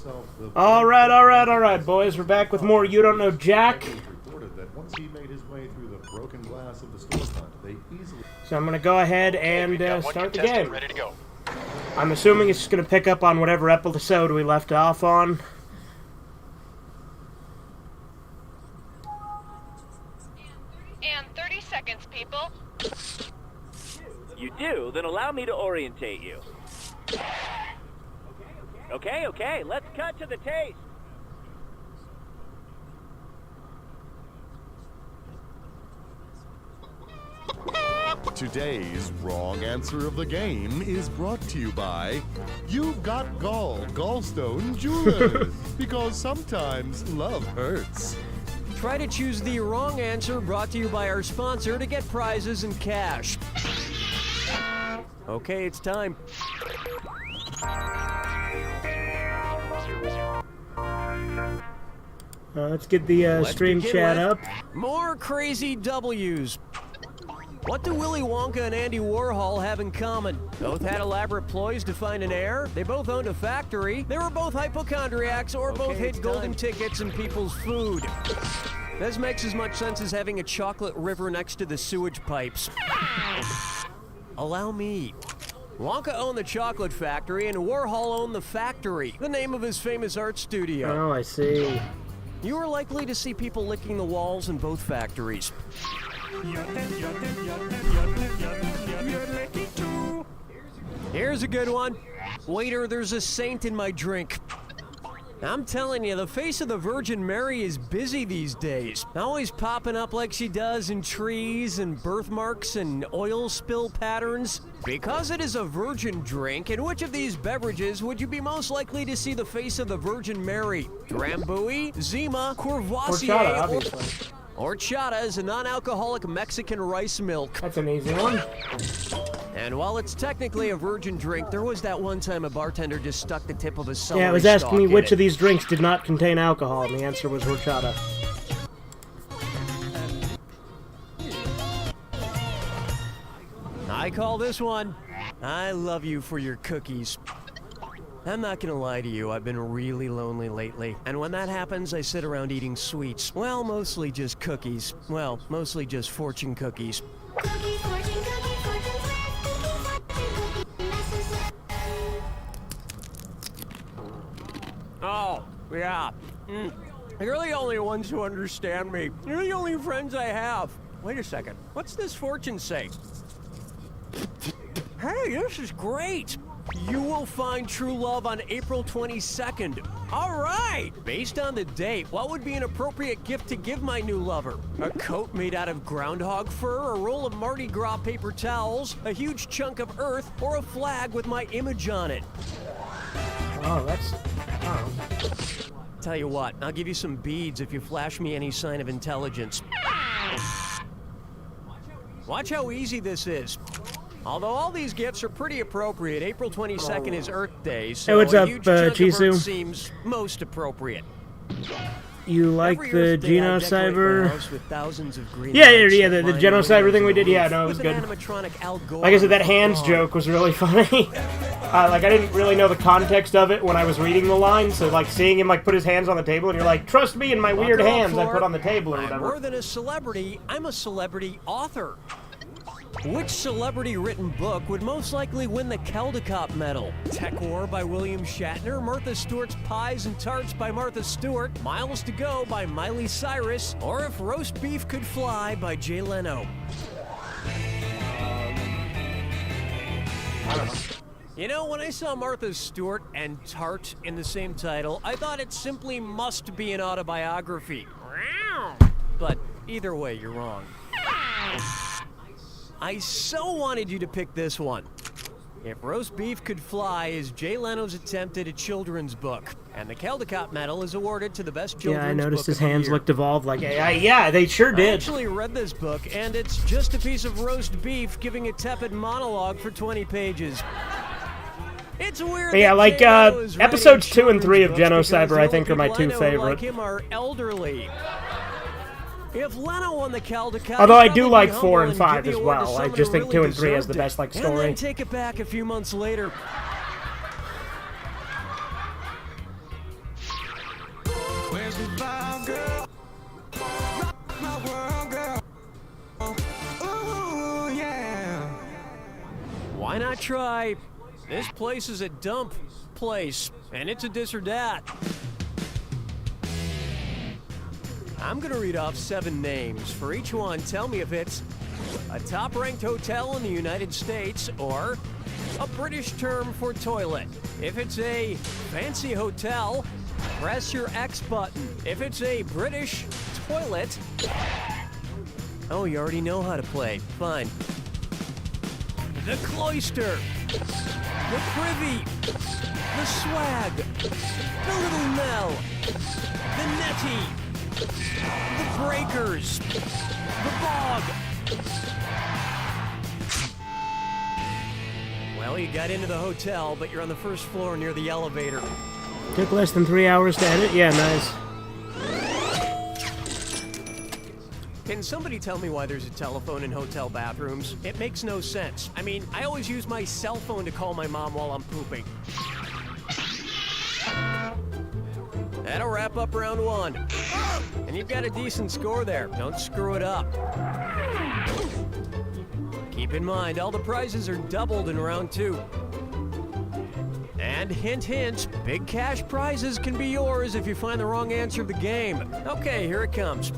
himself the... All right, boys. We're back with more You Don't Know Jack. Reported that once he made his way through the broken glass of the storefront, they easily... So I'm going to go ahead and start the game. Ready to go. I'm assuming it's just going to pick up on whatever episode we left off on. And 30 seconds, people. You do? Then allow me to orientate you. Okay, let's cut to the taste. Today's wrong answer of the game is brought to you by You've Got Gallstone Jewelers, because sometimes love hurts. Try to choose the wrong answer, brought to you by our sponsor to get prizes and cash. Okay, it's time. Let's get the stream chat up. More crazy W's. What do Willy Wonka and Andy Warhol have in common? Both had elaborate ploys to find an heir. They both owned a factory. They were both hypochondriacs, or both hid golden tickets in people's food. This makes as much sense as having a chocolate river next to the sewage pipes. Allow me. Wonka owned the chocolate factory, and Warhol owned the factory, the name of his famous art studio. Oh, I see. You are likely to see people licking the walls in both factories. Here's a good one. Waiter, there's a saint in my drink. I'm telling you, the face of the Virgin Mary is busy these days. Always popping up like she does in trees and birthmarks and oil spill patterns. Because it is a virgin drink, in which of these beverages would you be most likely to see the face of the Virgin Mary? Drambuie, Zima, Courvoisier, Horchata, obviously. Horchata is a non-alcoholic Mexican rice milk. That's an easy one. And while it's technically a virgin drink, there was that one time a bartender just stuck the tip of his celery Yeah, it was asking me stalk which in of these drinks did not contain alcohol, and the answer was horchata. I call this one, I love you for your cookies. I'm not gonna lie to you, I've been really lonely lately. And when that happens, I sit around eating sweets. Well, mostly just cookies. Well, mostly just fortune cookies. Oh, yeah. You're the only ones who understand me. You're the only friends I have. Wait a second. What's this fortune say? Hey, this is great. You will find true love on April 22nd. All right. Based on the date, what would be an appropriate gift to give my new lover? A coat made out of groundhog fur, a roll of Mardi Gras paper towels, a huge chunk of earth, or a flag with my image on it? Oh, that's... Oh. Tell you what, I'll give you some beads if you flash me any sign of intelligence. Watch how easy this is. Although all these gifts are pretty appropriate, April 22nd is Earth Day, so Hey, what's a up, huge chunk of Jisoo? Earth seems most appropriate. You like Every the Earth Day, I decorate my Genocyber? house with thousands of green Yeah, lights the that line Genocyber thing we windows did, yeah, and no, it was with good. an animatronic Al Gore Like I said, that on the hands lawn. joke was really funny. Like, I didn't really know the context of it when I was reading the line, so, like, seeing him, like, put his hands on the table, and you're like, trust me in my weird Buckle up hands I for put it. on the table or I'm whatever. more than a celebrity, I'm a celebrity author. Which celebrity-written book would most likely win the Caldecott Medal? Tech War by William Shatner, Martha Stewart's Pies and Tarts by Martha Stewart, Miles to Go by Miley Cyrus, or If Roast Beef Could Fly by Jay Leno? I don't know. You know, when I saw Martha Stewart and Tart in the same title, I thought it simply must be an autobiography. But either way, you're wrong. I so wanted you to pick this one. If Roast Beef Could Fly is Jay Leno's attempt at a children's book, and the Caldecott Medal is awarded to the best children's book Yeah, I noticed his of the hands year. looked evolved like AI. Yeah, they sure I did. actually read this book, and it's just a piece of roast beef giving a tepid monologue for 20 pages. It's weird. Yeah, that like, Jay Leno is writing episodes 2 and 3 of children's books Genocyber, because I the think, are only my people two I know favorite. like him are elderly. If Leno won the Caldecott, Although I he'd do probably like be 4 and humble 5 give as the award to well. I someone just who think really 2 and 3 has the deserved best, like, it. And story. then take it back a few months later. Why not try? This place is a dump place, and it's a this or that. I'm gonna read off 7 names. For each one, tell me if it's a top-ranked hotel in the United States or a British term for toilet. If it's a fancy hotel, press your X button. If it's a British toilet... Oh, you already know how to play. Fine. The Cloister, the Privy, the Swag, the Little Nell, the Nettie, the Breakers, the Bog. Well, you got into the hotel, but you're on the first floor near the elevator. Took less than 3 hours to edit? Yeah, nice. Can somebody tell me why there's a telephone in hotel bathrooms? It makes no sense. I mean, I always use my cell phone to call my mom while I'm pooping. That'll wrap up round 1. And you've got a decent score there. Don't screw it up. Keep in mind, all the prizes are doubled in round 2. And hint, hint, big cash prizes can be yours if you find the wrong answer of the game. Okay, here it comes.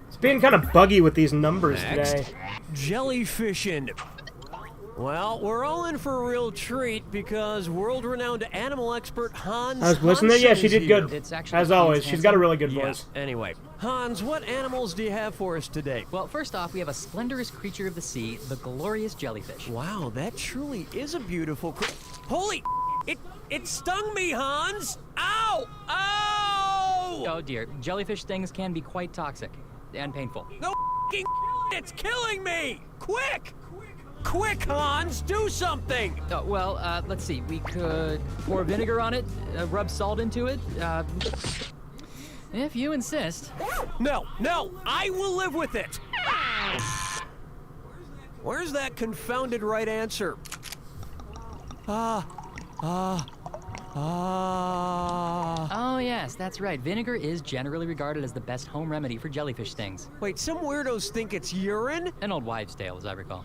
It's being kind of buggy with these numbers Next, today. jellyfishing. Well, we're all in for a real treat because world-renowned animal expert Hans I was listening there. Yeah, she did good. It's actually As always, Hans she's got a Hansen. really good Yeah. voice. Anyway, Hans, what animals do you have for us today? Well, first off, we have a splendorous creature of the sea, the glorious jellyfish. Wow, that truly is a beautiful Holy! It stung me, Hans! Ow! Ow! Oh dear, jellyfish stings can be quite toxic and painful. No f***ing it's killing me! Quick! Quick, Hans, do something! Oh, well, let's see. We could pour vinegar on it, rub salt into it. If you insist. No, I will live with it! Where's that confounded right answer? Oh yes, that's right. Vinegar is generally regarded as the best home remedy for jellyfish stings. Wait, some weirdos think it's urine? An old wives' tale, as I recall.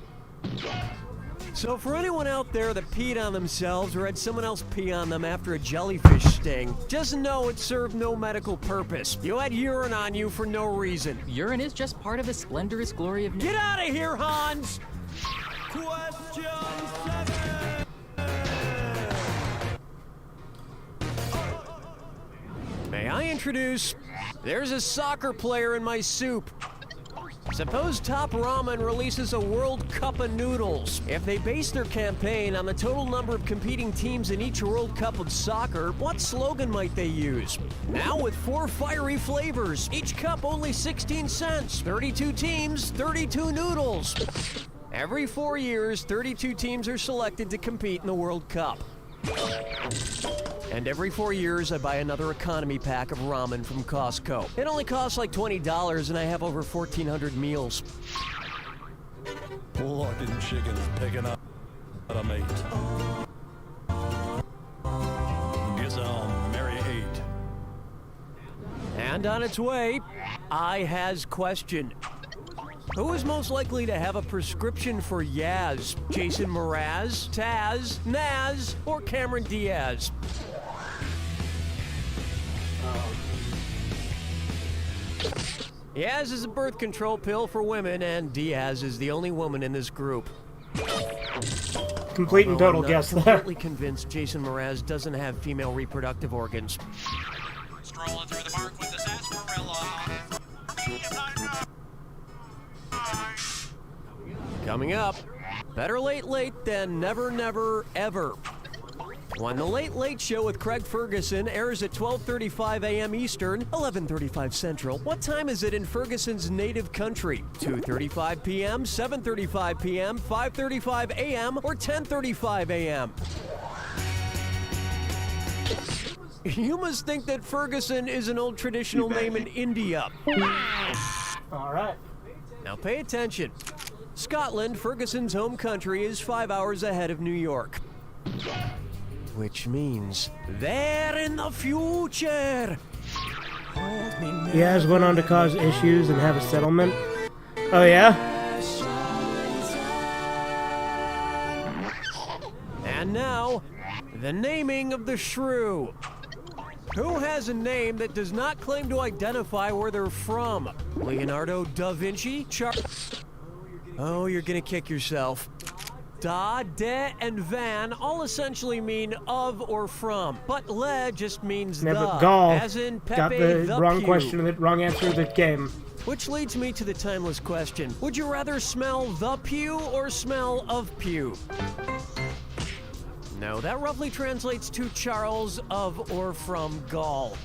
So for anyone out there that peed on themselves or had someone else pee on them after a jellyfish sting, just know it served no medical purpose. You had urine on you for no reason. Urine is just part of the splendorous glory of... Get out of here, Hans! Question 7! May I introduce... There's a soccer player in my soup. Suppose Top Ramen releases a World Cup of noodles. If they base their campaign on the total number of competing teams in each World Cup of soccer, what slogan might they use? Now with 4 fiery flavors, each cup only 16 cents, 32 teams, 32 noodles. Every 4 years, 32 teams are selected to compete in the World Cup. And every 4 years, I buy another economy pack of ramen from Costco. It only costs like $20, and I have over 1,400 meals. Looking chickens picking up a mate. Guess I'll marry 8. And on its way, I has question. Who is most likely to have a prescription for Yaz? Jason Mraz, Taz, Naz, or Cameron Diaz? Yaz is a birth control pill for women, and Diaz is the only woman in this group. Complete and total I'm guess not there. completely convinced Jason Mraz doesn't have female reproductive organs. Strolling through the park with the sarsaparilla. Coming up, better late than never, never, ever. When The Late Late Show with Craig Ferguson airs at 12:35 a.m. Eastern, 11:35 Central, what time is it in Ferguson's native country? 2:35 p.m., 7:35 p.m., 5:35 a.m., or 10:35 a.m.? You must think that Ferguson is an old traditional name in India. All right. Now pay attention. Scotland, Ferguson's home country, is 5 hours ahead of New York. Which means they're in the future. He has went on to cause issues and have a settlement. Oh yeah? And now, the naming of the shrew. Who has a name that does not claim to identify where they're from? Leonardo da Vinci? Oh, you're gonna kick yourself. Da, de, and van all essentially mean of or from, but le just means Never the, Gaul. as in Pepe Got the wrong Pew. question, the wrong answer of the game. Which leads me to the timeless question. Would you rather smell the pew or smell of pew? No, that roughly translates to Charles of or from Gaul.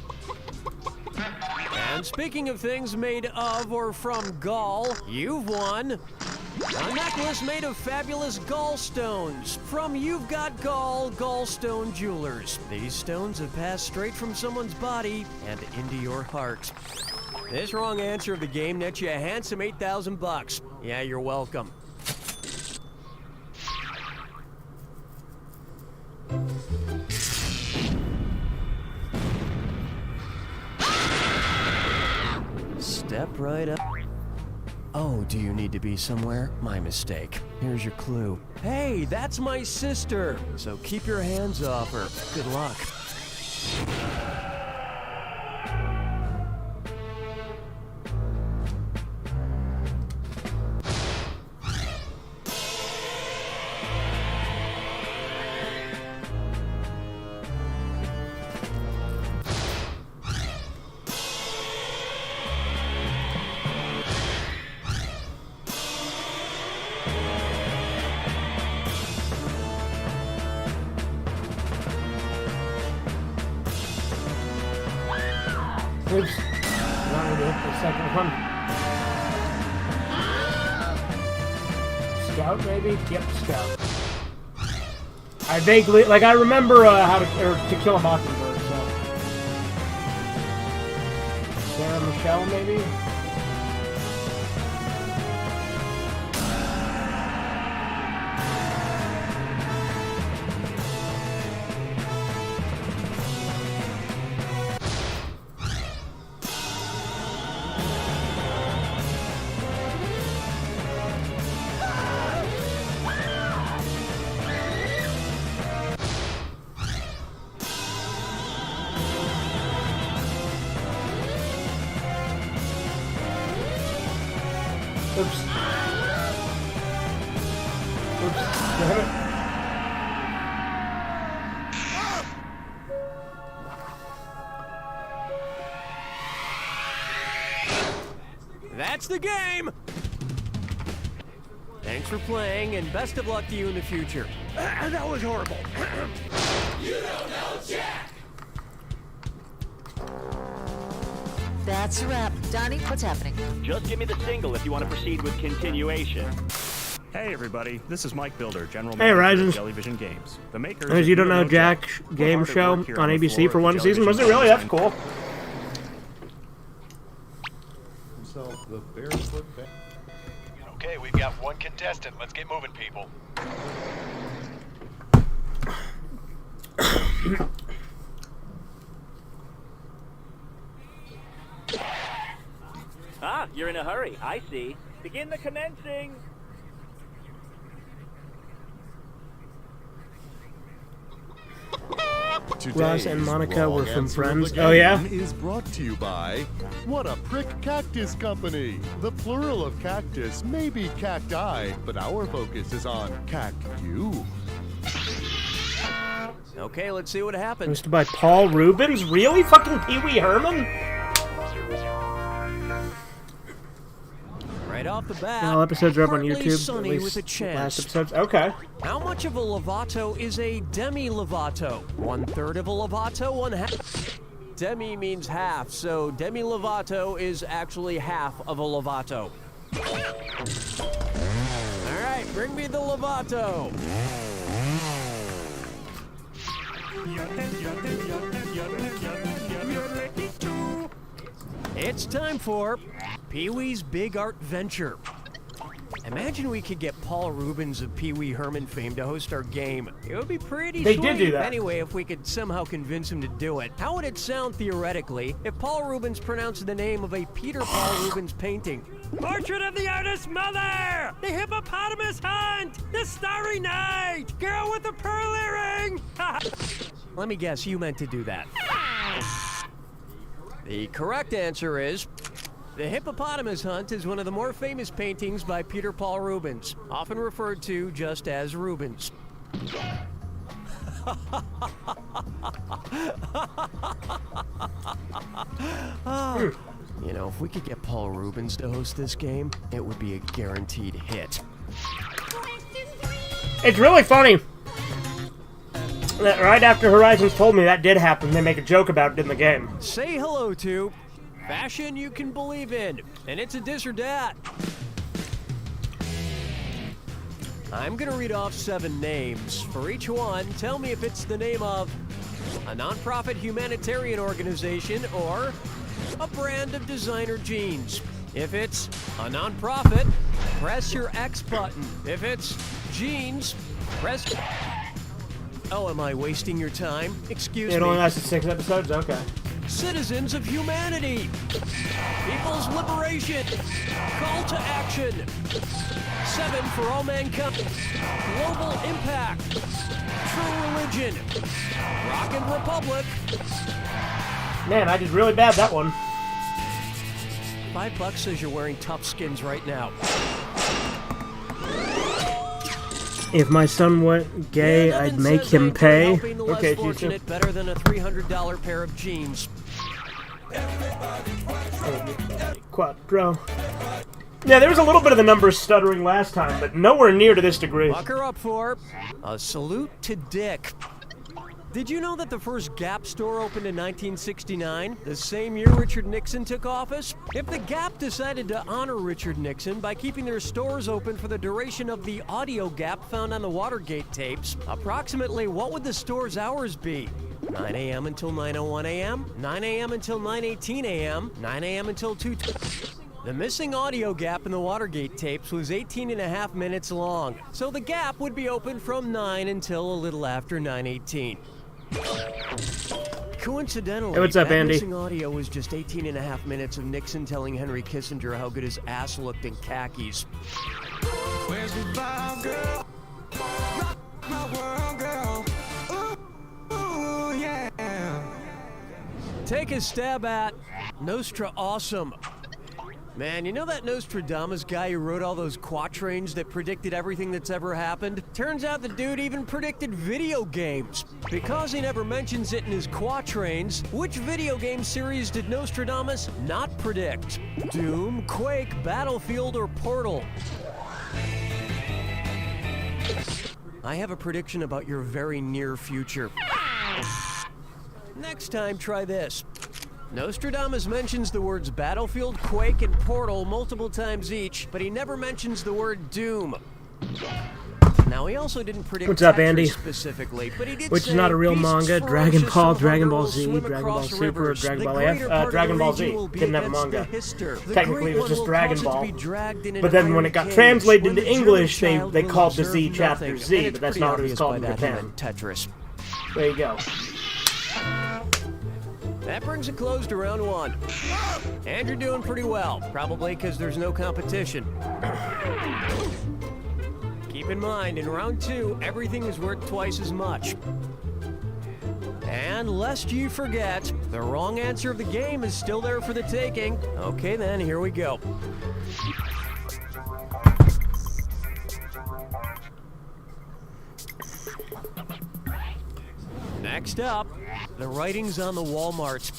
And speaking of things made of or from Gaul, you've won a necklace made of fabulous gallstones from You've Got Gall Gallstone Jewelers. These stones have passed straight from someone's body and into your heart. This wrong answer of the game nets you a handsome $8,000. Yeah, you're welcome. Step right up. Oh, do you need to be somewhere? My mistake. Here's your clue. Hey, that's my sister. So keep your hands off her. Good luck. Oops. Wanted to hit the second one. Scout, maybe? Yep, Scout. I vaguely, like, I remember how to Kill a Mockingbird, so. Sarah Michelle, maybe? Oops. Oops. Damn it. That's the game! Thanks for playing, and best of luck to you in the future. That was horrible. You don't know Jack! That's a wrap. Donnie, what's happening? Just give me the single if you want to proceed with continuation. Hey everybody, this is Mike Builder, General Hey, Manager Rising. of Jellyvision Games. The makers As of you don't know, Jack game show on ABC for one season. Was it really? That's cool. Himself the barefoot band. Okay, we've got one contestant. Let's get moving, people. Ah, you're in a hurry. I see. Begin the commencing. Ross and Monica Wrong were from Answer of Friends. the Oh, yeah? Game is brought to you by What a Prick Cactus Company. The plural of cactus may be cacti, but our focus is on cact-you. Okay, let's see what happens. Hosted by Paul Rubens? Really? Fucking Pee Wee Herman? Right off the bat, All episodes are up on partly YouTube. sunny At with a least chance. last episodes. Okay. How much of a Lovato is a demi-Lovato? 1/3 of a Lovato, 1/2. Demi means half, so demi-Lovato is actually half of a Lovato. All right, bring me the Lovato. It's time for Pee-wee's Big Art Venture. Imagine we could get Paul Rubens of Pee Wee Herman fame to host our game. It would be pretty They sweet. did do that. Anyway, if we could somehow convince him to do it, how would it sound theoretically if Paul Rubens pronounced the name of a Peter Paul Rubens painting? Portrait of the artist's mother! The hippopotamus hunt! The starry night! Girl with the pearl earring! Let me guess, you meant to do that. The correct answer is... The Hippopotamus Hunt is one of the more famous paintings by Peter Paul Rubens, often referred to just as Rubens. You know, if we could get Paul Rubens to host this game, it would be a guaranteed hit. It's really funny that right after Horizons told me that did happen, they make a joke about it in the game. Say hello to fashion you can believe in, and it's a this or that. I'm gonna read off 7 names. For each one, tell me if it's the name of a nonprofit humanitarian organization or a brand of designer jeans. If it's a nonprofit, press your X button. If it's jeans, press... Oh, am I wasting your time? Excuse me. It only lasted 6 episodes? Okay. Citizens of humanity. People's liberation. Call to action. 7 for all mankind. Global impact. True religion. Rockin' Republic. Man, I did really bad that one. $5 says you're wearing tough skins right now. If my son went gay, I'd make him pay. Okay, fortunate better than a $300 pair of jeans. Quattro. Yeah, there was a little bit of the numbers stuttering last time, but nowhere near to this degree. Buck her up for a salute to Dick. Did you know that the first Gap store opened in 1969, the same year Richard Nixon took office? If the Gap decided to honor Richard Nixon by keeping their stores open for the duration of the audio gap found on the Watergate tapes, approximately what would the store's hours be? 9 a.m. until 9:01 a.m., 9 a.m. until 9:18 a.m., 9 a.m. until 2... The missing audio gap in the Watergate tapes was 18.5 minutes long, so the gap would be open from 9 until a little after 9:18. Coincidentally, hey, what's up, that Andy? missing audio was just 18.5 minutes of Nixon telling Henry Kissinger how good his ass looked in khakis. Where's the vibe, girl? Rock my world, girl. Ooh, yeah. Take a stab at Nostra Awesome. Man, you know that Nostradamus guy who wrote all those quatrains that predicted everything that's ever happened? Turns out the dude even predicted video games. Because he never mentions it in his quatrains, which video game series did Nostradamus not predict? Doom, Quake, Battlefield, or Portal? I have a prediction about your very near future. Next time, try this. Nostradamus mentions the words Battlefield, Quake, and Portal multiple times each, but he never mentions the word Doom. Now, he also didn't predict What's up, Tetris Andy? specifically, but he did Which say is not a real beasts manga. ferocious Dragon Ball, silver Dragon Ball girls Z, swim Dragon Ball across Super, rivers. Dragon The Ball greater F. part of Dragon the Ball region Z will be didn't have a against manga. the Hister. The Technically, Great it was One just will Dragon cause it to Ball. be dragged in an But then when iron it got cage, translated when into the German English, they child will called the observe Z chapter nothing. Z, And but it's that's pretty not what it was obvious called by in that he Japan. meant Tetris. There you go. That brings it close to round 1. And you're doing pretty well, probably because there's no competition. Keep in mind, in round 2, everything is worth twice as much. And lest you forget, the wrong answer of the game is still there for the taking. Okay then, here we go. Next up, the writings on the Walmart.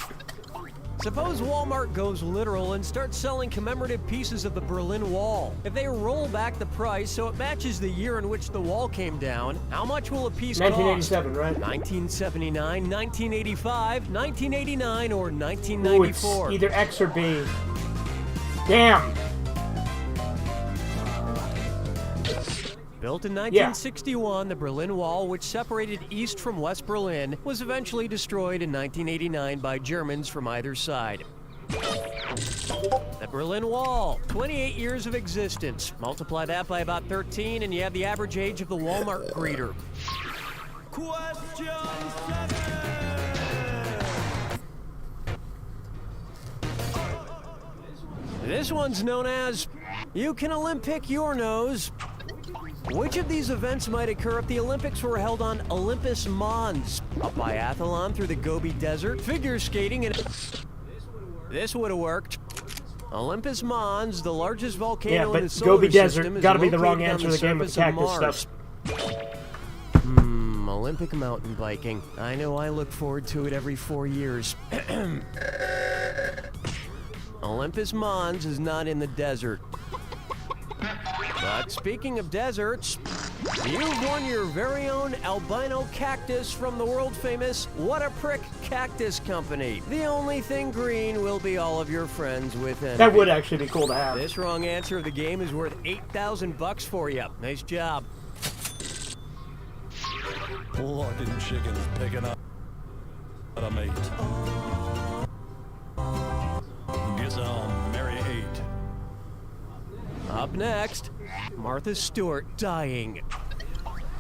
Suppose Walmart goes literal and starts selling commemorative pieces of the Berlin Wall. If they roll back the price so it matches the year in which the wall came down, how much will a piece 1987, cost? right? 1979, 1985, 1989, or Ooh, 1994? it's either X or B. Damn. Built in 1961, the Berlin Wall, which separated East from West Berlin, was eventually destroyed in 1989 by Germans from either side. The Berlin Wall, 28 years of existence. Multiply that by about 13 and you have the average age of the Walmart greeter. Question 7. This one's known as You Can Olympic Your Nose. Which of these events might occur if the Olympics were held on Olympus Mons? A biathlon through the Gobi Desert, figure skating, and... This would have worked. Olympus Mons, the largest volcano in the solar Gobi system, Desert is gotta be the located wrong on answer to the game with surface of cactus Mars. stuff. Olympic mountain biking. I know I look forward to it every 4 years. Olympus Mons is not in the desert. But speaking of deserts, you've won your very own albino cactus from the world-famous What a Prick Cactus Company. The only thing green will be all of your friends with envy. That would actually be cool to have. This wrong answer of the game is worth $8,000 for you. Nice job. Plucking chickens picking up a mate. Guess I'll marry 8. Up next, Martha Stewart dying.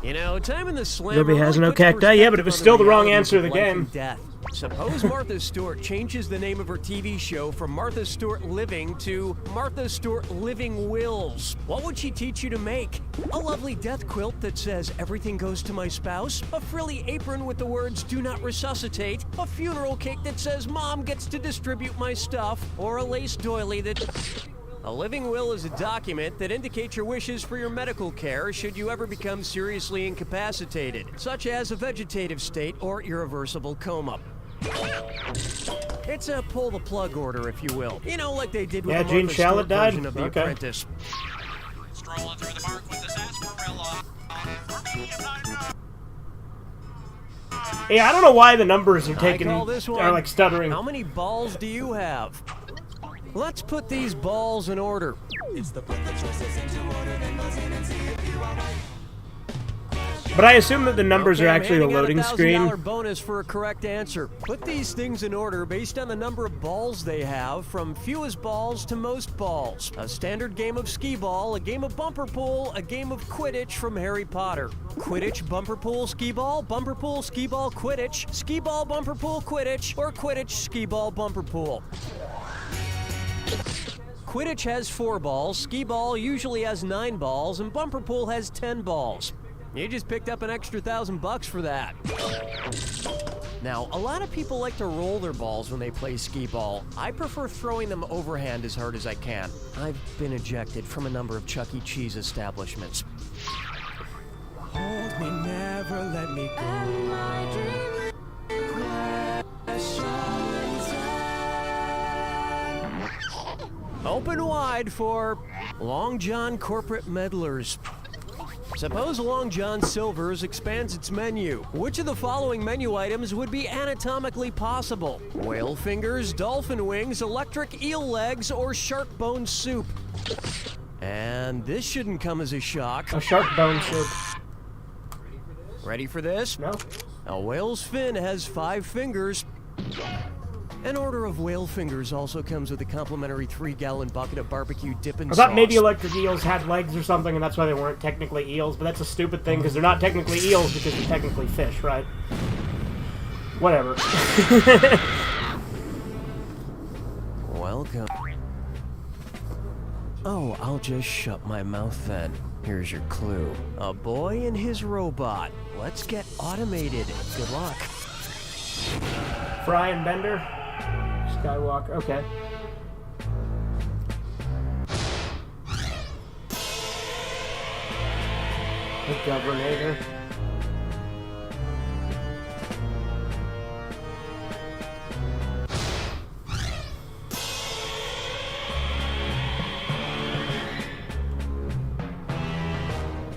You know, time in the slam. Ruby has no cacti. Yeah, but it was still the wrong answer to the game. Death. Suppose Martha Stewart changes the name of her TV show from Martha Stewart Living to Martha Stewart Living Wills. What would she teach you to make? A lovely death quilt that says everything goes to my spouse, a frilly apron with the words do not resuscitate, a funeral cake that says mom gets to distribute my stuff, or a lace doily that... A living will is a document that indicates your wishes for your medical care should you ever become seriously incapacitated, such as a vegetative state or irreversible coma. It's a pull-the-plug order, if you will. You know, like they did with the Gene Martha Stewart Shalit died? version of The Okay. Apprentice. Strolling through the park with the sarsaparilla. For me, I'm not... Yeah, I don't know why the numbers are taking I call this one, are like stuttering. How many balls do you have? Let's put these balls in order. It's the put the choices into order, then buzz in and see if you are right. But I assume that the numbers are I'm actually the handing out loading a screen. $1,000 bonus for a correct answer. Put these things in order based on the number of balls they have, from fewest balls to most balls. A standard game of skee ball, a game of bumper pool, a game of Quidditch from Harry Potter. Quidditch, bumper pool, skee ball, bumper pool, skee ball, Quidditch, skee ball, bumper pool, Quidditch, or Quidditch, skee ball, bumper pool. Quidditch has 4 balls, skee ball usually has 9 balls, and bumper pool has 10 balls. You just picked up an extra $1,000 for that. Now, a lot of people like to roll their balls when they play skee ball. I prefer throwing them overhand as hard as I can. I've been ejected from a number of Chuck E. Cheese establishments. Hold me, never let me go. Open wide for Long John Corporate Meddlers. Suppose Long John Silver's expands its menu. Which of the following menu items would be anatomically possible? Whale fingers, dolphin wings, electric eel legs, or shark bone soup? And this shouldn't come as a shock. A shark bone soup. Ready for this? No. A whale's fin has 5 fingers. An order of whale fingers also comes with a complimentary 3-gallon bucket of barbecue dipping I sauce. thought maybe electric eels had legs or something, and that's why they weren't technically eels, but that's a stupid thing, because they're not technically eels, because they're technically fish, right? Whatever. Welcome. Oh, I'll just shut my mouth then. Here's your clue. A boy and his robot. Let's get automated. Good luck. Fry and Bender? Skywalker, okay. The Governator.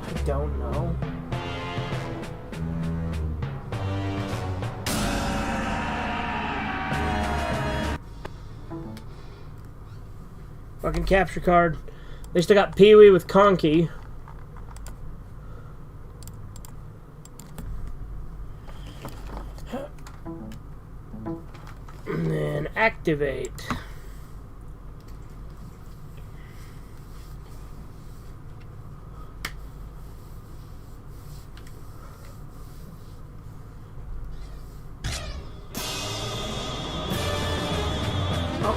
I don't know. Fucking capture card. They still got Pee-wee with Conky. And then activate.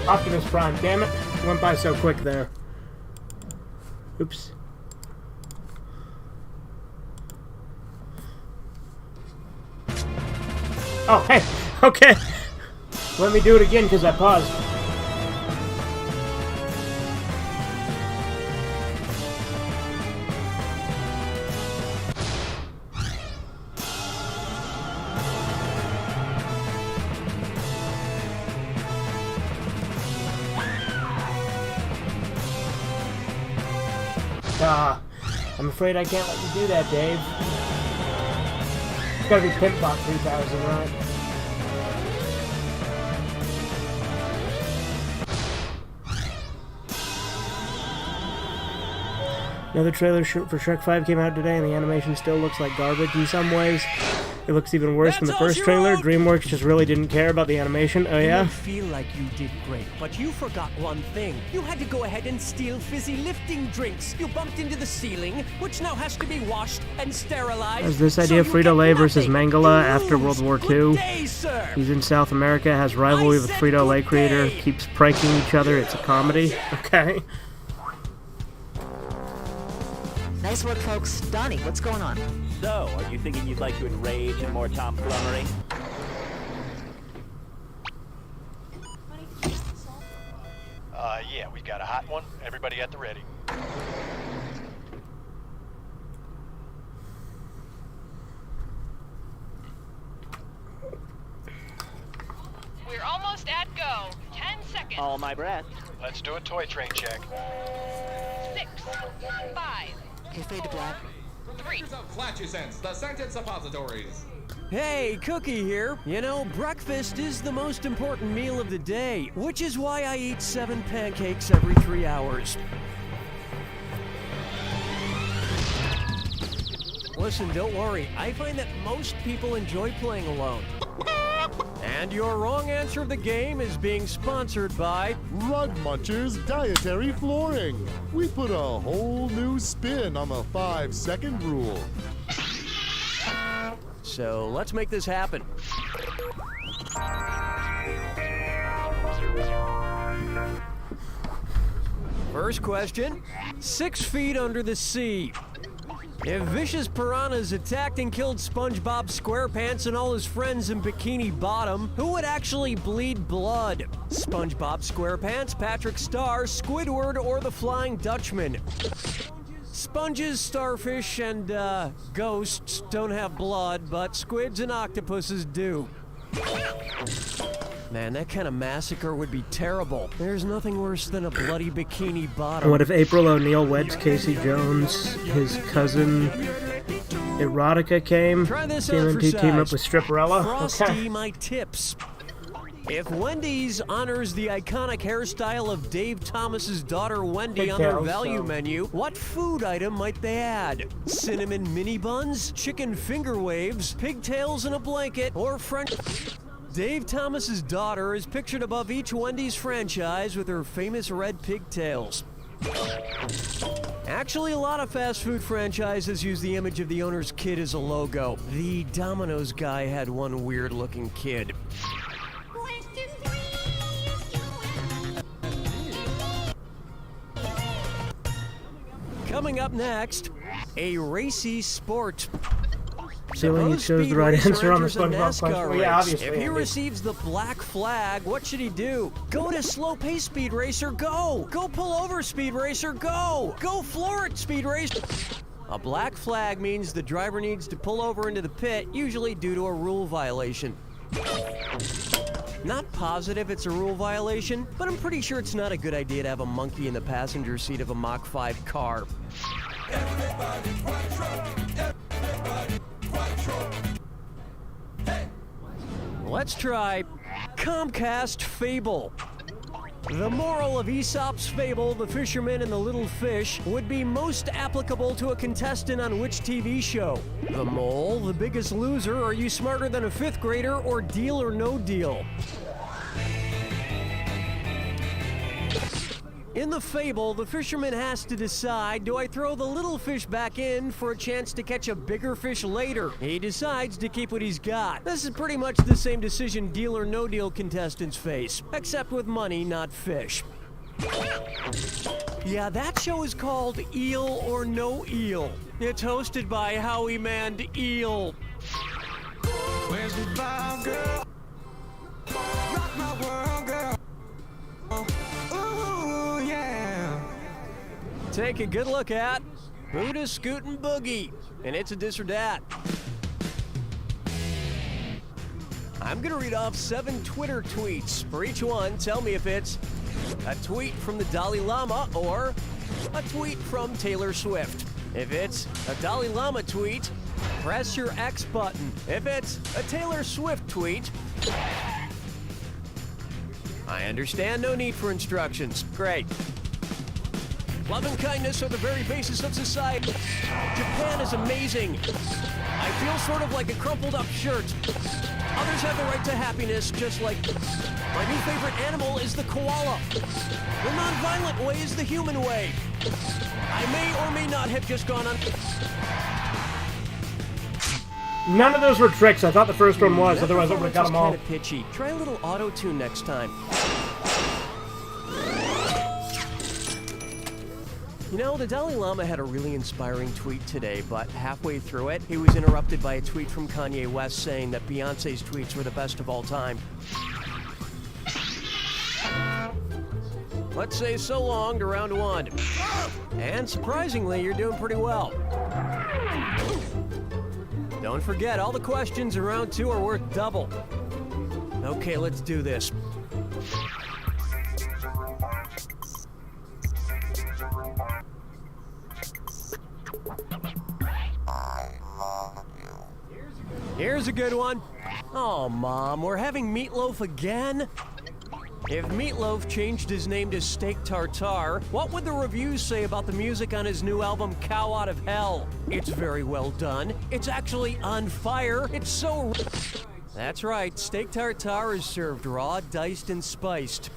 Optimus Prime. Damn it. Went by so quick there. Oops. Oh, hey. Okay. Let me do it again because I paused. I'm afraid I can't let you do that, Dave. It's gotta be Pimpbot 3000, right? Another trailer for Shrek 5 came out today, and the animation still looks like garbage in some ways. It looks even worse than the first trailer. DreamWorks just really didn't care about the animation. Oh yeah? You feel like you did great, but you forgot one thing. You had to go ahead and steal fizzy lifting drinks. You bumped into the ceiling, which now has to be washed and sterilized. Has this idea of Frito-Lay versus Mangala after World War II? He's in South America, has rivalry with Frito-Lay creator, keeps pranking each other. It's a comedy. Okay. Nice work, folks. Donnie, what's going on? So, are you thinking you'd like to enrage in more tomfoolery? Yeah, we got a hot one. Everybody at the ready. We're almost at go. 10 seconds. All my breath. Let's do a toy train check. 6, 5. Okay, fade to black. 3. Flashy Sense, the scented suppositories. Hey, Cookie here. You know, breakfast is the most important meal of the day, which is why I eat 7 pancakes every 3 hours. Listen, don't worry. I find that most people enjoy playing alone. And your wrong answer of the game is being sponsored by Rug Munchers Dietary Flooring. We put a whole new spin on the 5-second rule. So let's make this happen. First question, 6 feet under the sea. If vicious piranhas attacked and killed SpongeBob SquarePants and all his friends in Bikini Bottom, who would actually bleed blood? SpongeBob SquarePants, Patrick Star, Squidward, or the Flying Dutchman? Sponges, starfish, and ghosts don't have blood, but squids and octopuses do. Man, that kind of massacre would be terrible. There's nothing worse than a bloody Bikini Bottom. What if April O'Neil weds Casey Jones, his cousin Erotica came? Try this out for TMNT team up size. with Stripperella? Frosty, Okay. my tips. If Wendy's honors the iconic hairstyle of Dave Thomas's daughter Wendy on their Pigtails, value so. menu, what food item might they add? Cinnamon mini buns, chicken finger waves, pigtails in a blanket, or French... Dave Thomas's daughter is pictured above each Wendy's franchise with her famous red pigtails. Actually, a lot of fast food franchises use the image of the owner's kid as a logo. The Domino's guy had one weird-looking kid. Coming up next, a racy sport. Feeling you Suppose chose the Speed right Racer answer on the enters a SpongeBob NASCAR question. Well, yeah, race. obviously, If he Andy. receives the black flag, what should he do? Go to slow pace, Speed Racer, go! Go pull over, Speed Racer, go! Go floor it, Speed Racer! A black flag means the driver needs to pull over into the pit, usually due to a rule violation. Not positive it's a rule violation, but I'm pretty sure it's not a good idea to have a monkey in the passenger seat of a Mach 5 car. Let's try Comcast Fable. The moral of Aesop's fable, The Fisherman and the Little Fish, would be most applicable to a contestant on which TV show? The Mole, The Biggest Loser, Are You Smarter Than a Fifth Grader, or Deal or No Deal? In the fable, the fisherman has to decide, do I throw the little fish back in for a chance to catch a bigger fish later? He decides to keep what he's got. This is pretty much the same decision Deal or No Deal contestants face, except with money, not fish. Yeah, that show is called Eel or No Eel. It's hosted by Howie Man Eel. Where's the vibe, girl? Rock my world, girl. Ooh, yeah. Take a good look at Buddha Scootin' Boogie, and it's a this or dat. I'm gonna read off 7 Twitter tweets. For each one, tell me if it's a tweet from the Dalai Lama or a tweet from Taylor Swift. If it's a Dalai Lama tweet, press your X button. If it's a Taylor Swift tweet, I understand, no need for instructions. Great. Love and kindness are the very basis of society. Japan is amazing. I feel sort of like a crumpled up shirt. Others have the right to happiness, just like my new favorite animal is the koala. The non-violent way is the human way. I may or may not have just gone on. None of those were tricks. I thought the first one was, otherwise I would have got them all. Kind of pitchy. Try a little auto-tune next time. You know, the Dalai Lama had a really inspiring tweet today, but halfway through it, he was interrupted by a tweet from Kanye West saying that Beyonce's tweets were the best of all time. Let's say so long to round 1. And surprisingly, you're doing pretty well. Don't forget, all the questions in round 2 are worth double. Okay, let's do this. Here's a good one. Oh, Mom, we're having Meatloaf again? If Meatloaf changed his name to Steak Tartare, what would the reviews say about the music on his new album, Cow Out of Hell? It's very well done. It's actually on fire. It's so... That's right, Steak Tartare is served raw, diced, and spiced.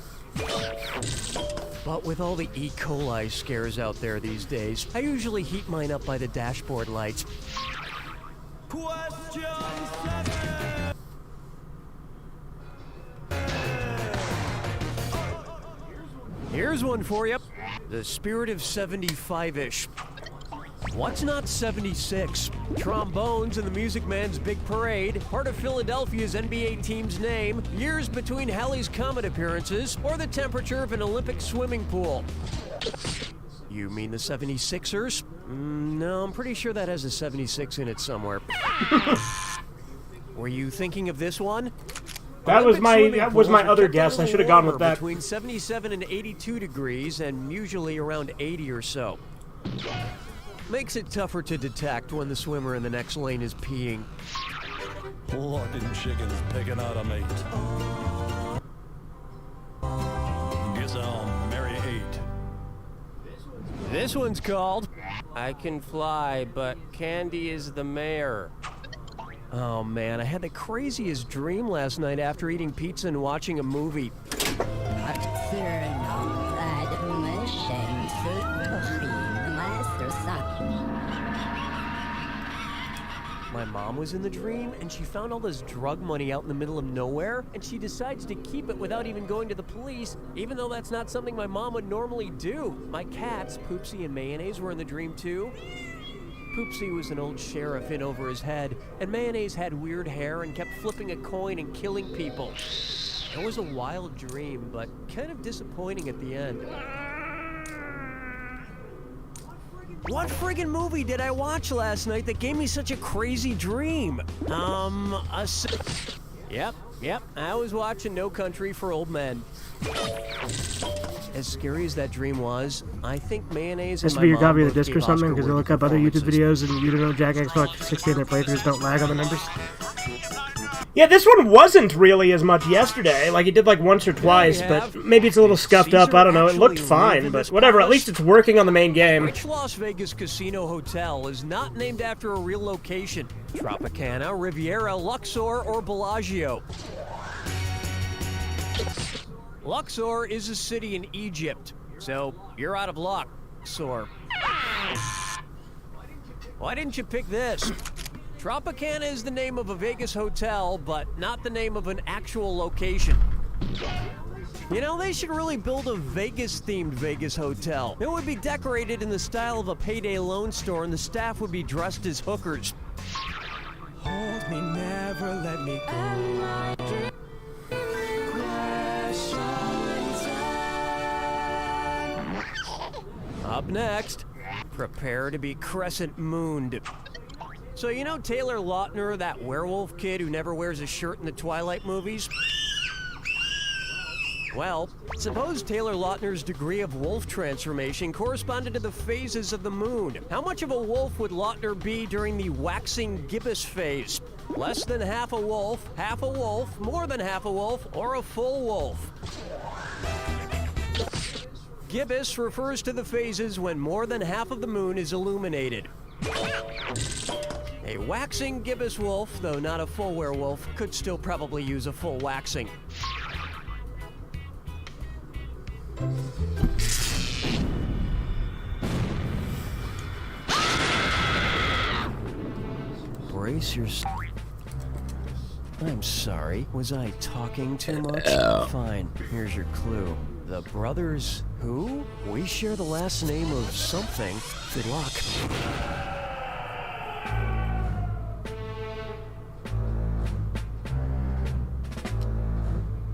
But with all the E. coli scares out there these days, I usually heat mine up by the dashboard lights. Question 7. Here's one for you. The spirit of 75-ish. What's not 76? Trombones in the Music Man's Big Parade, part of Philadelphia's NBA team's name, years between Halley's Comet appearances, or the temperature of an Olympic swimming pool. You mean the 76ers? No, I'm pretty sure that has a 76 in it somewhere. Were you thinking of this one? That was my other guess. I should have gone with that. Between 77 and 82 degrees, and usually around 80 or so. Makes it tougher to detect when the swimmer in the next lane is peeing. Fucking chickens picking out a mate. Guess I'll marry 8. This one's called I Can Fly, but Candy is the Mayor. Oh man, I had the craziest dream last night after eating pizza and watching a movie. My mom was in the dream, and she found all this drug money out in the middle of nowhere, and she decides to keep it without even going to the police, even though that's not something my mom would normally do. My cats, Poopsie and Mayonnaise, were in the dream too. Poopsie was an old sheriff in over his head, and Mayonnaise had weird hair and kept flipping a coin and killing people. It was a wild dream, but kind of disappointing at the end. What friggin' movie did I watch last night that gave me such a crazy dream? Yep, I was watching No Country for Old Men. As scary as that dream was, I think Mayonnaise and my mom both gave Oscar-worthy performances. This to be your copy of the disc or something, because they look up other YouTube videos and you don't know Jack Xbox 60 and their playthroughs don't lag on the numbers. Yeah, this one wasn't really as much yesterday. Like, it did like once or twice, but maybe it's a little scuffed up. I don't know. It looked fine, but whatever. At least it's working on the main game. Which Las Vegas casino hotel is not named after a real location? Tropicana, Riviera, Luxor, or Bellagio? Luxor is a city in Egypt. So, you're out of luck, Soar. Why didn't you pick this? Tropicana is the name of a Vegas hotel, but not the name of an actual location. You know, they should really build a Vegas-themed Vegas hotel. It would be decorated in the style of a Payday Loan store, and the staff would be dressed as hookers. Hold me, never let me go. Up next, prepare to be crescent mooned. So you know Taylor Lautner, that werewolf kid who never wears a shirt in the Twilight movies? Well, suppose Taylor Lautner's degree of wolf transformation corresponded to the phases of the moon. How much of a wolf would Lautner be during the waxing gibbous phase? Less than half a wolf, more than half a wolf, or a full wolf? Gibbous refers to the phases when more than half of the moon is illuminated. A waxing gibbous wolf, though not a full werewolf, could still probably use a full waxing. Brace yourself. I'm sorry. Was I talking too much? Fine. Here's your clue. The brothers who? We share the last name of something. Good luck.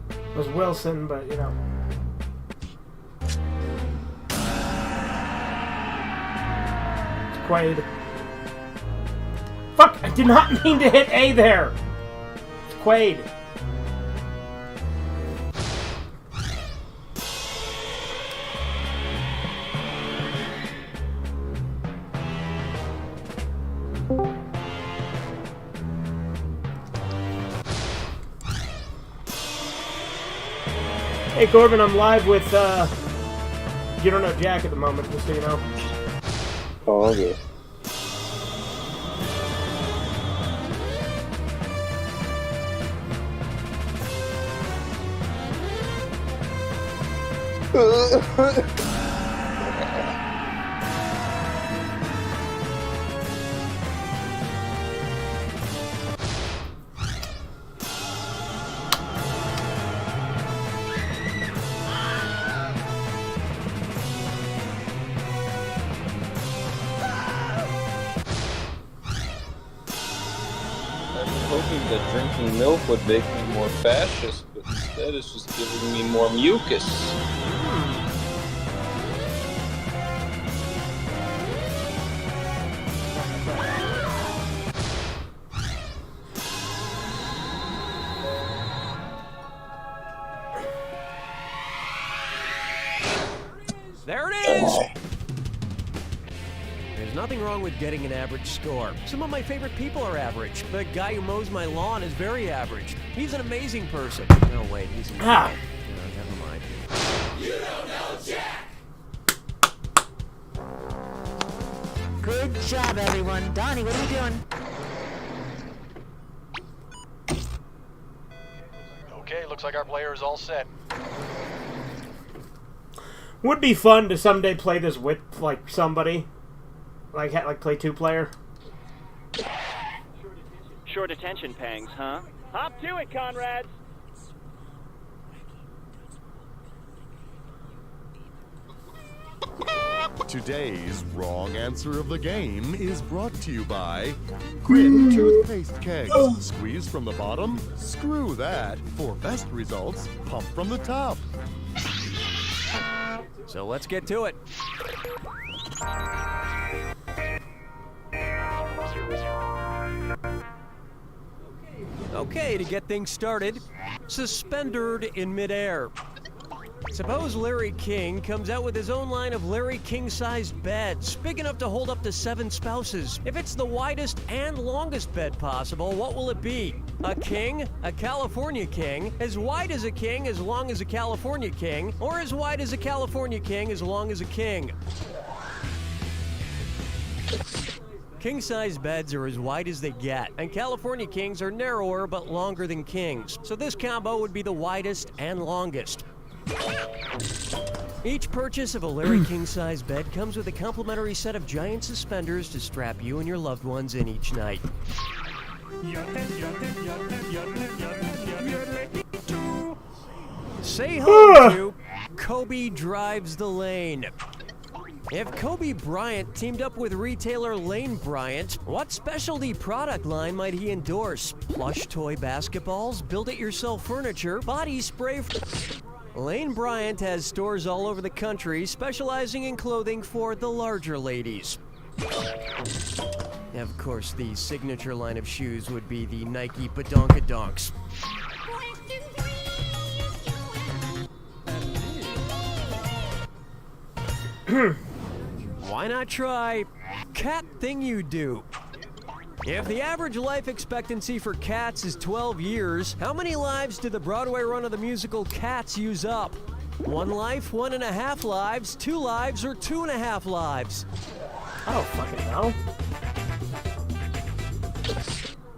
It was Wilson, but you know. Quaid. Fuck! I did not mean to hit A there! It's Quaid. Hey Corbin, I'm live with You Don't Know Jack at the moment, just so you know. Oh, okay. Hoping that drinking milk would make me more fascist, but instead it's just giving me more mucus. There it is! There's nothing wrong with getting an average score. Some of my favorite people are average. The guy who mows my lawn is very average. He's an amazing person. No, wait, he's an No, never mind. You don't know Jack! Good job, everyone. Donnie, what are you doing? Okay, looks like our player is all set. Would be fun to someday play this with, like, somebody. Like play two-player. Short attention pangs, huh? Hop to it, Conrad! Today's wrong answer of the game is brought to you by Grin Toothpaste Kegs. Squeeze from the bottom? Screw that. For best results, pump from the top. So let's get to it. Okay, to get things started, suspendered in midair. Suppose Larry King comes out with his own line of Larry King-sized beds, big enough to hold up to 7 spouses. If it's the widest and longest bed possible, what will it be? A king? A California king? As wide as a king, as long as a California king? Or as wide as a California king, as long as a king? King-size beds are as wide as they get, and California kings are narrower but longer than kings. So this combo would be the widest and longest. Each purchase of a Larry king-size bed comes with a complimentary set of giant suspenders to strap you and your loved ones in each night. Say hello to Kobe Drives the Lane. If Kobe Bryant teamed up with retailer Lane Bryant, what specialty product line might he endorse? Plush toy basketballs, build-it-yourself furniture, body spray... Lane Bryant has stores all over the country specializing in clothing for the larger ladies. Of course, the signature line of shoes would be the Nike Badonkadonks. Why not try Cat Thing You Do? If the average life expectancy for cats is 12 years, how many lives did the Broadway run of the musical Cats use up? 1 life, 1.5 lives, 2 lives, or 2.5 lives? I don't fucking know.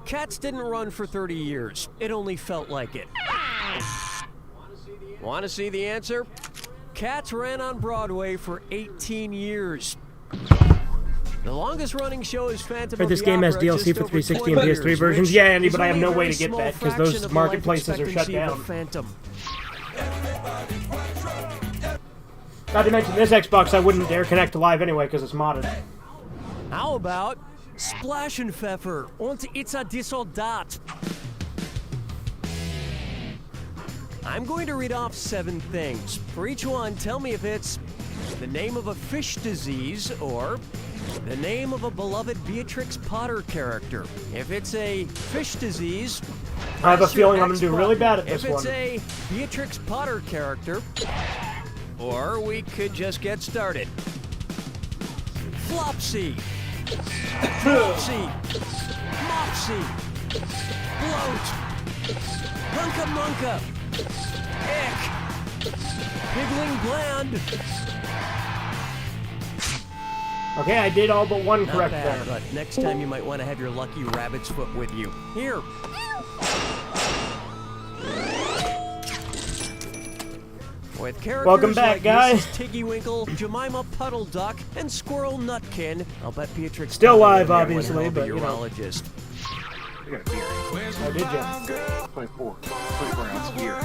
Cats didn't run for 30 years. It only felt like it. Want to see the answer? Cats ran on Broadway for 18 years. The longest running show is Phantom of this the game has Opera, DLC just for over 360 and 20 PS3 years, versions. which Yeah, Andy, is but I have only no a way very to get small that because fraction those of the life marketplaces are shut expectancy of down. a Phantom. Not to mention, this Xbox I wouldn't dare connect to live anyway because it's modded. How about Splashenpfeffer und It's a Dissoldat? I'm going to read off 7 things. For each one, tell me if it's the name of a fish disease or the name of a beloved Beatrix Potter character. If it's a fish disease, I have a press your feeling I'm X going to do really bad at button. this If it's one. a Beatrix Potter character, or we could just get started. Flopsy, Dropsy, Mopsy, Bloat, Hunka Munka, Ick, Pigling Bland. Okay, I did all but one Not correct bad, there. but next time you might want to have your lucky rabbit's foot with you. Here. With characters Welcome back, like guys. Mrs. Tiggy Winkle, Jemima Puddle Duck, and Squirrel Nutkin, I'll bet Beatrix Still Potter live, would obviously, have a but, you know. urologist. I got a beer. Oh, did you? 24 ounce beer.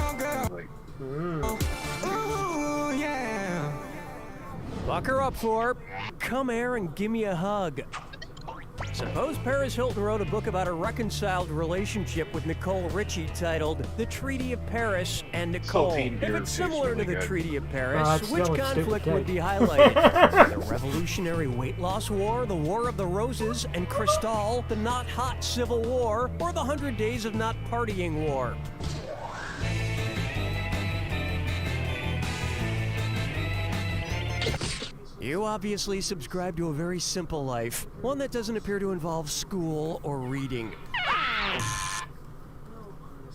Like, Buck her up for Come Here and Give Me a Hug. Suppose Paris Hilton wrote a book about a reconciled relationship with Nicole Richie titled The Treaty of Paris and Nicole. Saltine If beer it's tastes similar really to the good. Treaty of Paris, it's which still a conflict stupid would be take. highlighted? The Revolutionary Weight Loss War, the War of the Roses and Cristal, the Not Hot Civil War, or the 100 Days of Not Partying War? You obviously subscribe to a very simple life, one that doesn't appear to involve school or reading.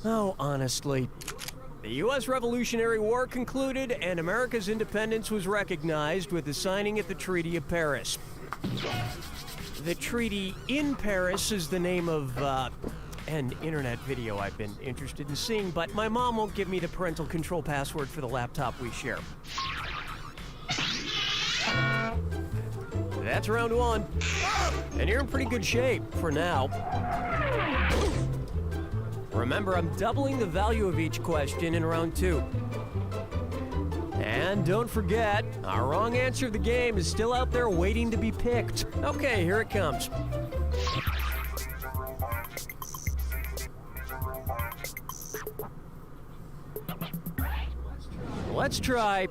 Oh, honestly. The U.S. Revolutionary War concluded and America's independence was recognized with the signing of the Treaty of Paris. The Treaty in Paris is the name of, an internet video I've been interested in seeing, but my mom won't give me the parental control password for the laptop we share. That's round 1. And you're in pretty good shape for now. Remember, I'm doubling the value of each question in round 2. And don't forget, our wrong answer of the game is still out there waiting to be picked. Okay, here it comes. Let's try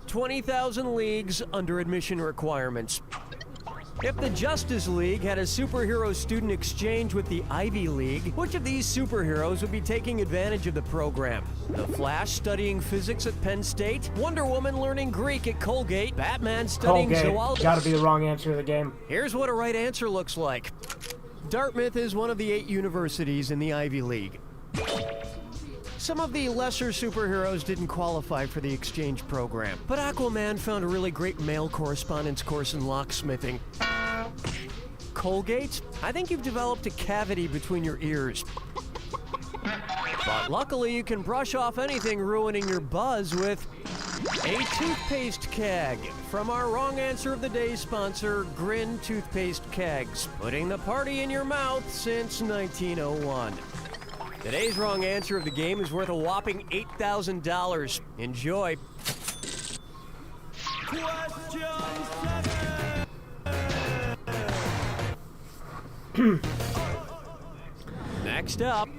20,000 Leagues Under Admission Requirements. If the Justice League had a superhero student exchange with the Ivy League, which of these superheroes would be taking advantage of the program? The Flash studying physics at Penn State, Wonder Woman learning Greek at Colgate, Batman studying Colgate. zoology. Gotta be the wrong answer of the game. Here's what a right answer looks like. Dartmouth is one of the 8 universities in the Ivy League. Some of the lesser superheroes didn't qualify for the exchange program, but Aquaman found a really great male correspondence course in locksmithing. Colgate? I think you've developed a cavity between your ears. But luckily, you can brush off anything ruining your buzz with A toothpaste keg from our wrong answer of the day sponsor, Grin Toothpaste Kegs. Putting the party in your mouth since 1901. Today's wrong answer of the game is worth a whopping $8,000. Enjoy. Next up,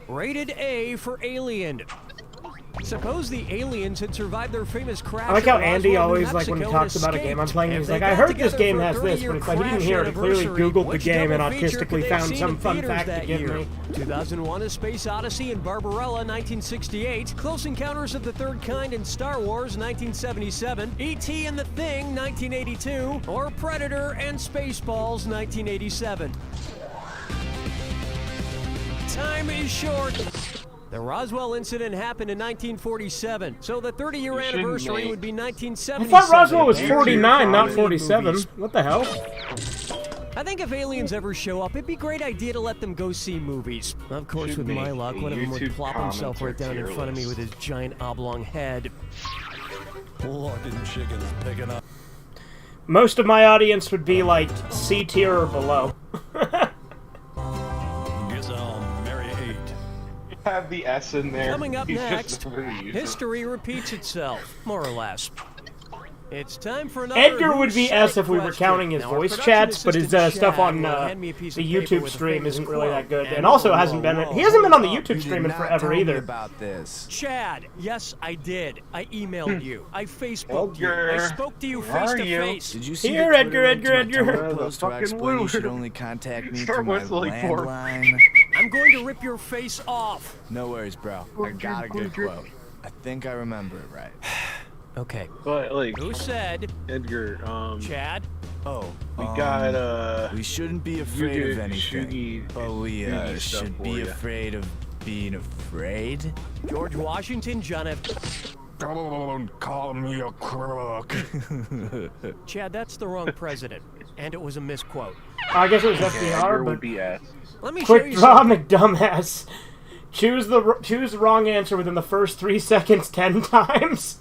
rated A for Alien. Suppose the aliens had survived their famous crash. I like how at Andy Roswell, New always, like, when he Mexico, talks about a game I'm escaped. playing, If he's they like, got I heard this together game for a has this, 30-year but it's like, he didn't crash hear it. He clearly anniversary, Googled the which game and double feature artistically could they found seen some in fun theaters fact to that give year? me. 2001: A Space Odyssey and Barbarella, 1968. Close Encounters of the Third Kind and Star Wars, 1977. E.T. and the Thing, 1982. Or Predator and Spaceballs, 1987. Time is short. The Roswell incident happened in 1947, so the 30-year anniversary would be I 1977. thought Roswell was 49, not 47. What the hell? I think if aliens ever show up, it'd be a great idea to let them go see movies. Of course, with my luck, one of them would plop himself right down in front of me with his giant oblong head. London Chicken's picking up. Most of my audience would be like C tier or below. Guess I'll marry 8. Have the S in there. Coming up He's next, just really useless. history repeats itself, more or less. It's time for another Edgar would Who's be Sonic S if we were question. counting his Now, our voice production chats, but his assistant stuff Chad on will hand me a piece the of paper YouTube with a stream famous isn't really quote. that good, And and also whoa, hasn't been. whoa, He hasn't been on the hold up. YouTube streaming forever either. About this. Chad, yes, I did. I emailed you. I Facebooked you. I spoke to you face to face. Did you see Here, the Edgar, Twitter link to my Edgar. Tumblr post where I explained you should only contact me through my landline? I'm going to rip your face off. No worries, bro. I got a good quote. I think I remember it right. Okay. But like, who said? Edgar. Chad. Oh, we got we shouldn't be afraid of anything, Shugi, but we should be afraid of being afraid. George Washington, John F. Don't call me a crook. Chad, that's the wrong president, and it was a misquote. I guess it was FDR, but Let me show quick you draw, something. McDumbass. Choose the wrong answer within the first 3 seconds 10 times.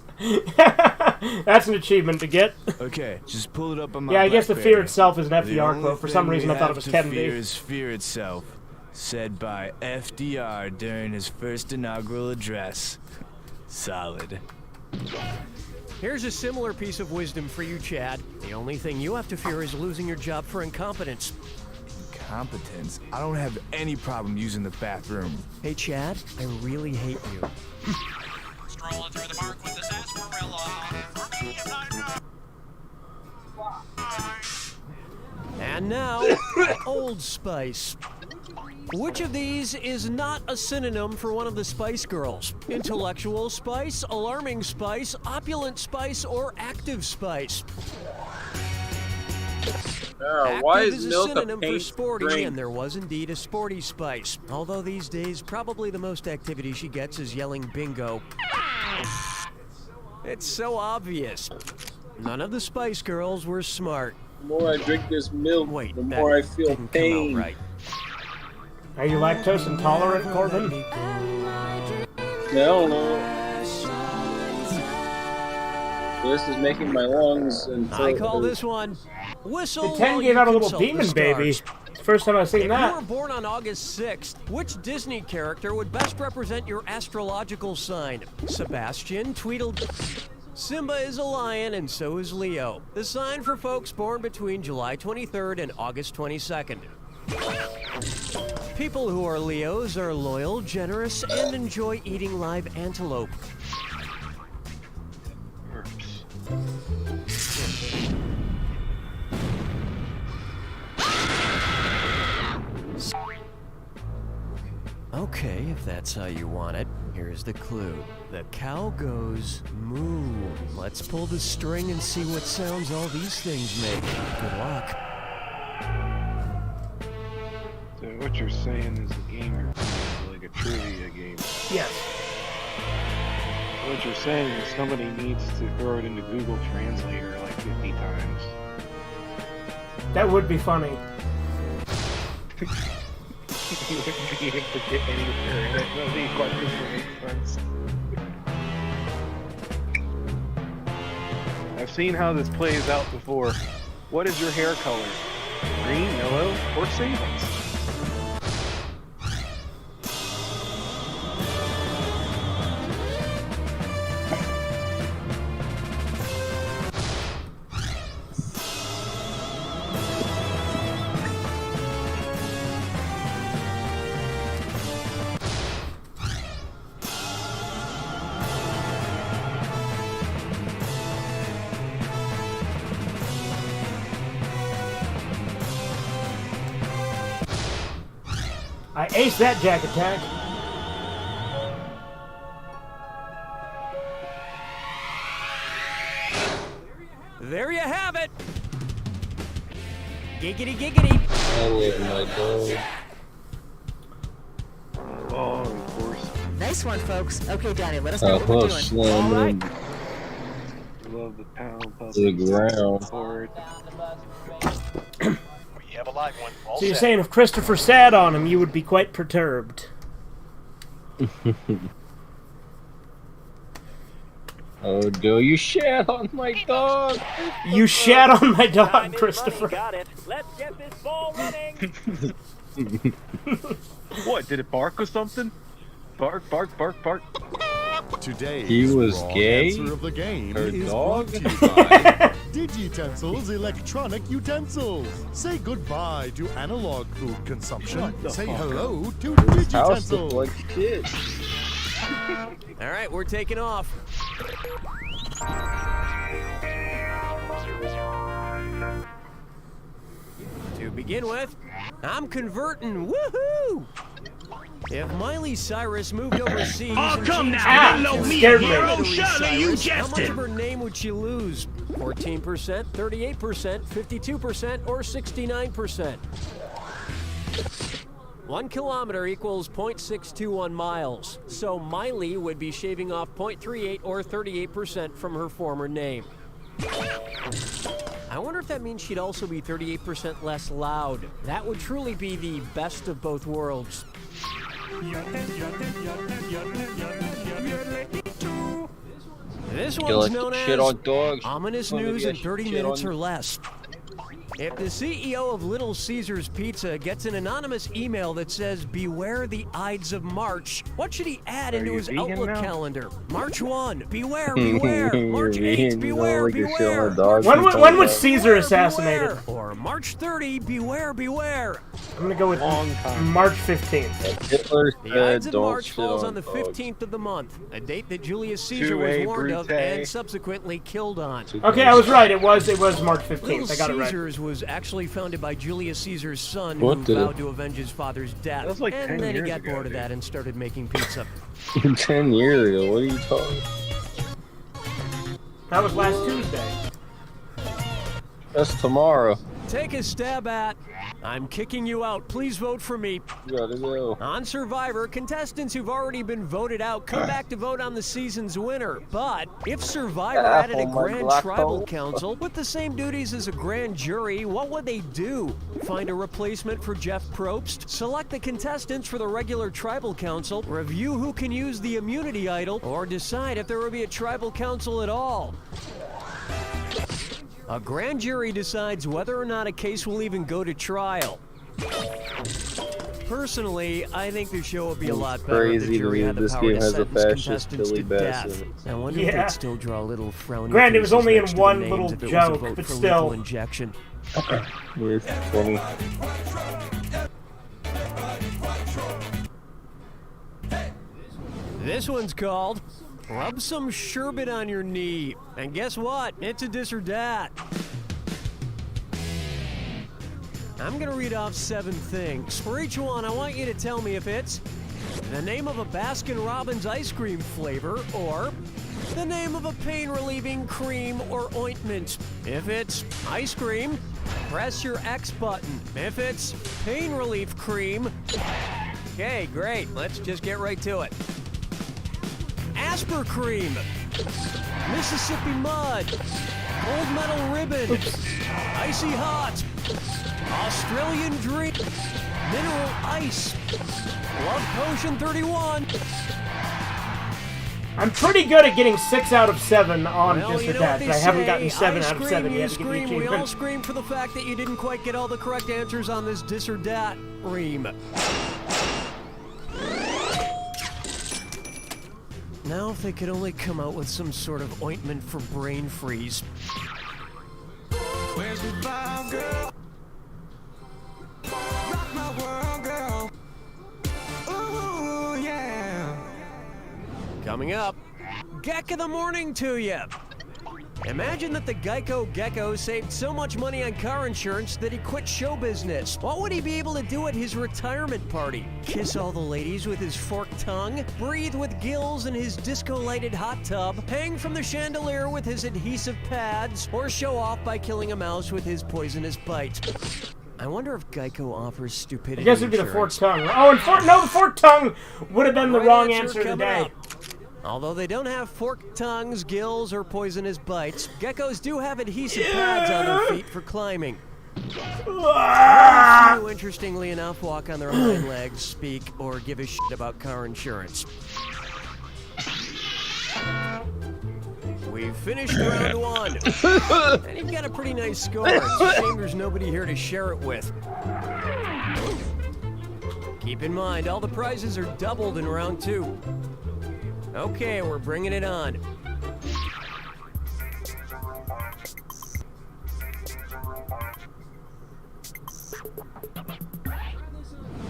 That's an achievement to get. Okay, just pull it up on my Yeah, I guess the BlackBerry. fear itself is an The FDR only quote. For some thing reason, we I thought it have was to Kennedy. Fear is fear itself, said by FDR during his first inaugural address. Solid. Here's a similar piece of wisdom for you, Chad. The only thing you have to fear is losing your job for incompetence. Competence? I don't have any problem using the bathroom. Hey, Chad, I really hate you. Strolling through the park with the sarsaparilla. And now, Old Spice. Which of these is not a synonym for one of the Spice Girls? Intellectual Spice, Alarming Spice, Opulent Spice, or Active Spice? why Active is is a milk a synonym for paint sporty, drink? and there was indeed a sporty Spice. Although these days, probably the most activity she gets is yelling bingo. It's so obvious. None of the Spice Girls were smart. The more I drink this milk, the more I feel didn't pain. come out right. Are you lactose intolerant, Corbin? Hell no. This is making my lungs and I call this one Whistle The 10 While gave You out a little Consult the demon baby. Stars. First time I've seen If that. you were born on August 6th, which Disney character would best represent your astrological sign? Sebastian, Tweedledee. Simba is a lion, and so is Leo. The sign for folks born between July 23rd and August 22nd. People who are Leos are loyal, generous, and enjoy eating live antelope. Okay, if that's how you want it, here's the clue. The cow goes moo. Let's pull the string and see what sounds all these things make. Good luck. So what you're saying is the game you're playing is like a trivia game. Yes. What you're saying is somebody needs to throw it into Google Translator like 50 times. That would be funny. You wouldn't be able to get anywhere in it. None of these questions would make sense. seen how this plays out before. What is your hair color? Green, yellow, or sable? I aced that jack attack. There you have it. Giggity, giggity. I love my dog. Oh, of course. Nice one, folks. Okay, Donnie, let us know what love we're doing. slamming him Love the pound puppet. to the ground. We have a live one. All So you're set. saying if Christopher sat on him, you would be quite perturbed. Oh, do you shat on my dog? You shat on my dog, Christopher. Got it. Let's get this ball running. What, did it bark or something? Bark, bark, bark, bark. Today's He was wrong gay? answer of the game Her is dog? brought to you by Digitensils Electronic Utensils. Say goodbye to analog food consumption. Say hello to His house looked Digitensils. like shit. All right, we're taking off. To begin with, I'm converting. Woohoo! If Miley Cyrus moved overseas, and changed her name to scared me. Miley Cyrus, how much of her name would she lose? 14%, 38%, 52%, or 69%? 1 kilometer equals 0.621 miles, so Miley would be shaving off 0.38 or 38% from her former name. I wonder if that means she'd also be 38% less loud. That would truly be the best of both worlds. This You one's like known to as shit on dogs? ominous Maybe news I in should 30 shit minutes on or you. less. If the CEO of Little Caesars Pizza gets an anonymous email that says, "Beware the Ides of March," what should he add into you his vegan Outlook now? calendar? March 1, beware, beware. March 8, You don't beware, like to shit on beware. a dog When food when was dog. Caesar Beware, assassinated? beware. Or March 30, beware, beware. I'm gonna go with Long time. March 15th. Hitler The said Ides of don't March shit falls on the dogs. 15th of the month, a date that Julius Caesar was 2A warned of Brute. and subsequently killed on. Okay, I was right. It was March Little 15th. I got it right. Caesars was actually founded by Julius Caesar's son, What who did vowed it- to avenge his father's death. That was like 10 and then he years got ago, bored of dude. that and started making pizza. 10 years ago, what are you talking? That was last Tuesday. That's tomorrow. Take a stab at. I'm kicking you out. Please vote for me. You gotta go. On Survivor, contestants who've already been voted out come back to vote on the season's winner. But if Survivor added a Oh, my grand black tribal hole. council with the same duties as a grand jury, what would they do? Find a replacement for Jeff Probst? Select the contestants for the regular tribal council? Review who can use the immunity idol? Or decide if there will be a tribal council at all? A grand jury decides whether or not a case will even go to trial. Personally, I think the show would be a lot better if the Crazy to jury me had the this power game to has a sentence fascist contestants Billy to Bass death. in it. I wonder if Yeah. they'd still draw little frowny Granted, it was faces only in next to the one names little if it was a joke, vote but for still. lethal injection. Weird. Funny. This one's called Rub Some Sherbet on Your Knee. And guess what? It's a dis or dat. I'm gonna read off 7 things. For each one, I want you to tell me if it's the name of a Baskin-Robbins ice cream flavor or the name of a pain-relieving cream or ointment. If it's ice cream, press your X button. If it's pain relief cream, okay, great. Let's just get right to it. Asper cream, Mississippi mud, gold medal ribbon, icy hot, Australian drink, mineral ice, love potion 31. I'm pretty good at getting 6 out of 7 on Well, just you know what attacks. they I haven't say, gotten 7 out of 7 you yet to get the scream, we all achievement. scream for the fact that you didn't quite get all the correct answers on this dis or dat ream. Now if they could only come out with some sort of ointment for brain freeze. Where's the vibe, girl? Rock my world, girl. Ooh, yeah. Coming up, Geck of the Morning to you. Imagine that the Geico Gecko saved so much money on car insurance that he quit show business. What would he be able to do at his retirement party? Kiss all the ladies with his forked tongue? Breathe with gills in his disco-lighted hot tub? Hang from the chandelier with his adhesive pads? Or show off by killing a mouse with his poisonous bite? I wonder if Geico offers stupidity I guess it'd be the insurance. forked tongue. Oh, and the forked tongue would have been the Right wrong answer answer coming today. up. Although they don't have forked tongues, gills, or poisonous bites, geckos do have adhesive pads on their feet for climbing. Very few, interestingly enough, walk on their hind legs, speak, or give a shit about car insurance. We've finished round 1. And you've got a pretty nice score. It's a shame there's nobody here to share it with. Keep in mind, all the prizes are doubled in round 2. Okay, we're bringing it on.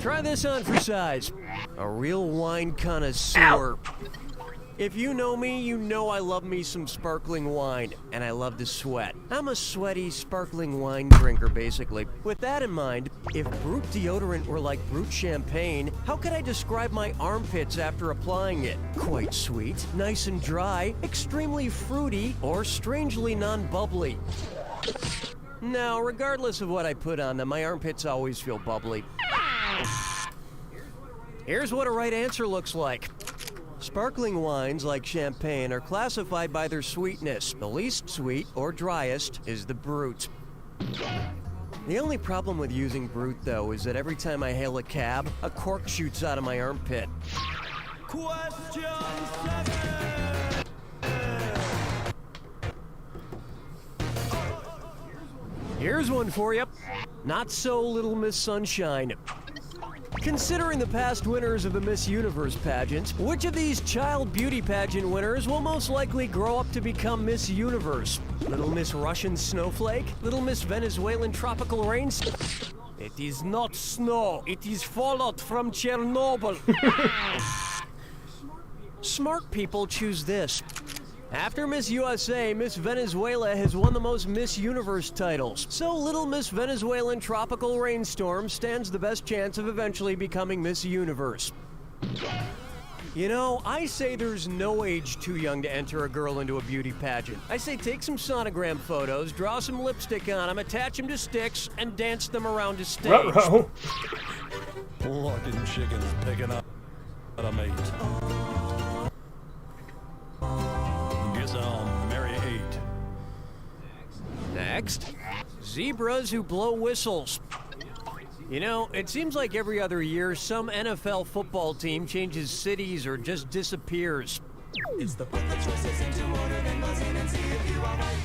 Try this on for size. A real wine connoisseur. If you know me, you know I love me some sparkling wine, and I love to sweat. I'm a sweaty, sparkling wine drinker, basically. With that in mind, if Brut deodorant were like Brut champagne, how could I describe my armpits after applying it? Quite sweet, nice and dry, extremely fruity, or strangely non-bubbly. Now, regardless of what I put on them, my armpits always feel bubbly. Here's what a right answer looks like. Sparkling wines, like champagne, are classified by their sweetness. The least sweet, or driest, is the Brut. The only problem with using Brut, though, is that every time I hail a cab, a cork shoots out of my armpit. Question 7. Here's one for you. Not so, Little Miss Sunshine. Considering the past winners of the Miss Universe pageant, which of these child beauty pageant winners will most likely grow up to become Miss Universe? Little Miss Russian Snowflake? Little Miss Venezuelan Tropical Rain? It is not snow. It is fallout from Chernobyl. Smart people choose this. After Miss USA, Miss Venezuela has won the most Miss Universe titles. So Little Miss Venezuelan Tropical Rainstorm stands the best chance of eventually becoming Miss Universe. You know, I say there's no age too young to enter a girl into a beauty pageant. I say take some sonogram photos, draw some lipstick on them, attach them to sticks, and dance them around a stage. Ruh-roh. Fucking chickens picking up a mate. Guess I'll marry 8. Next, zebras who blow whistles. You know, it seems like every other year some NFL football team changes cities or just disappears. It's the put the choices into order, then buzz in and see if you are right.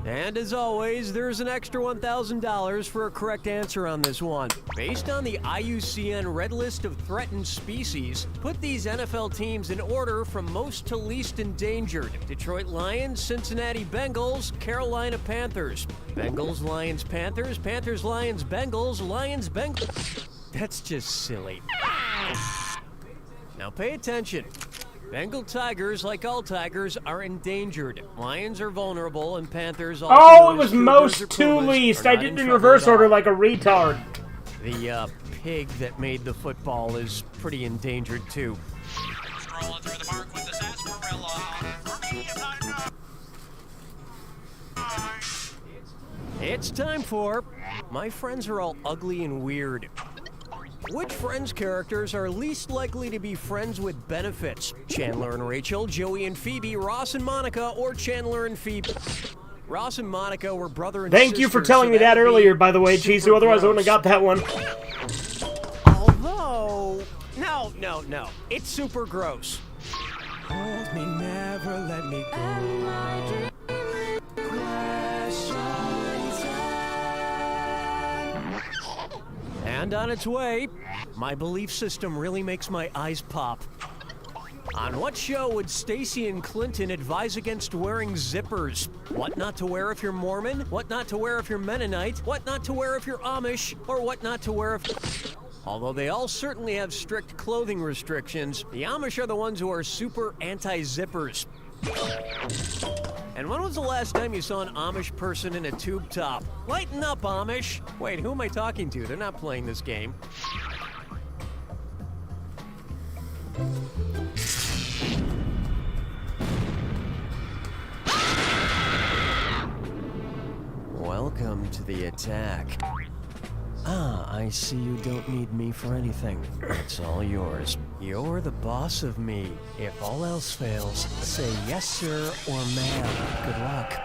And as always, there's an extra $1,000 for a correct answer on this one. Based on the IUCN Red List of Threatened Species, put these NFL teams in order from most to least endangered. Detroit Lions, Cincinnati Bengals, Carolina Panthers. Bengals, Lions, Panthers, Panthers, Lions, Bengals, Lions, Bengals. That's just silly. Now pay attention. Bengal tigers, like all tigers, are endangered. Lions are vulnerable, and panthers also... Oh, it was most to least. I did it in reverse order like a retard. The pig that made the football is pretty endangered, too. Strolling through the park with the sarsaparilla. It's time for... My friends are all ugly and weird. Which Friends characters are least likely to be friends with benefits? Chandler and Rachel, Joey and Phoebe, Ross and Monica, or Chandler and Phoebe? Ross and Monica were brother and sister. Thank you for telling me that earlier, by the way, Chisu. Otherwise, I wouldn't have got that one. Although, No. It's super gross. Hold me, never let me go. And on its way, my belief system really makes my eyes pop. On what show would Stacy and Clinton advise against wearing zippers? What not to wear if you're Mormon? What not to wear if you're Mennonite? What not to wear if you're Amish? Or what not to wear if... Although they all certainly have strict clothing restrictions, the Amish are the ones who are super anti-zippers. And when was the last time you saw an Amish person in a tube top? Lighten up, Amish! Wait, who am I talking to? They're not playing this game. Welcome to the attack. Ah, I see you don't need me for anything. It's all yours. You're the boss of me. If all else fails, say yes, sir, or ma'am. Good luck.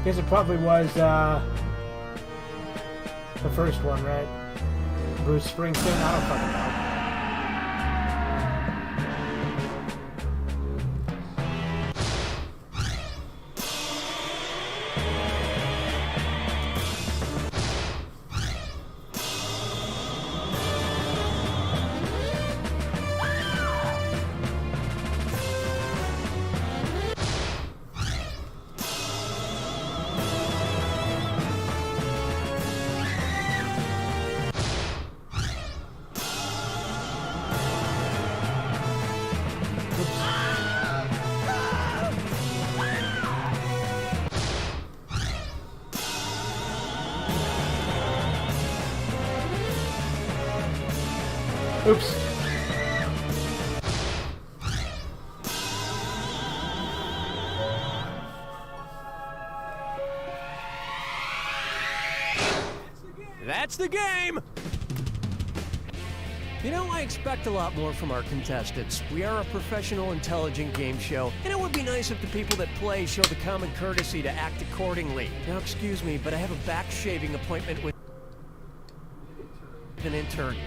Guess it probably was, the first one, right? Bruce Springsteen? I don't fucking know. Oops. That's the game! You know, I expect a lot more from our contestants. We are a professional, intelligent game show, and it would be nice if the people that play show the common courtesy to act accordingly. Now, excuse me, but I have a back shaving appointment with an intern.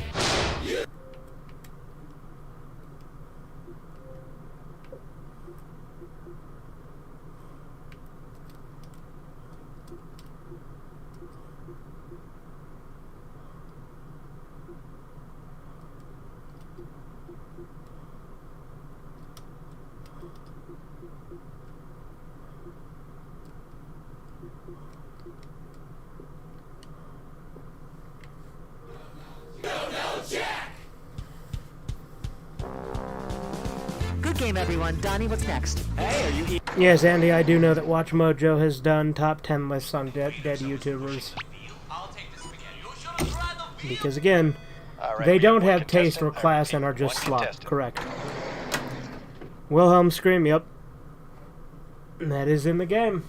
Good game, everyone. Donnie, what's next? Hey, are you... Yes, Andy, I do know that Watch Mojo has done top 10 lists on dead YouTubers. Because again, they don't have taste or class and are just slop. Correct. Wilhelm Scream, yep. That is in the game.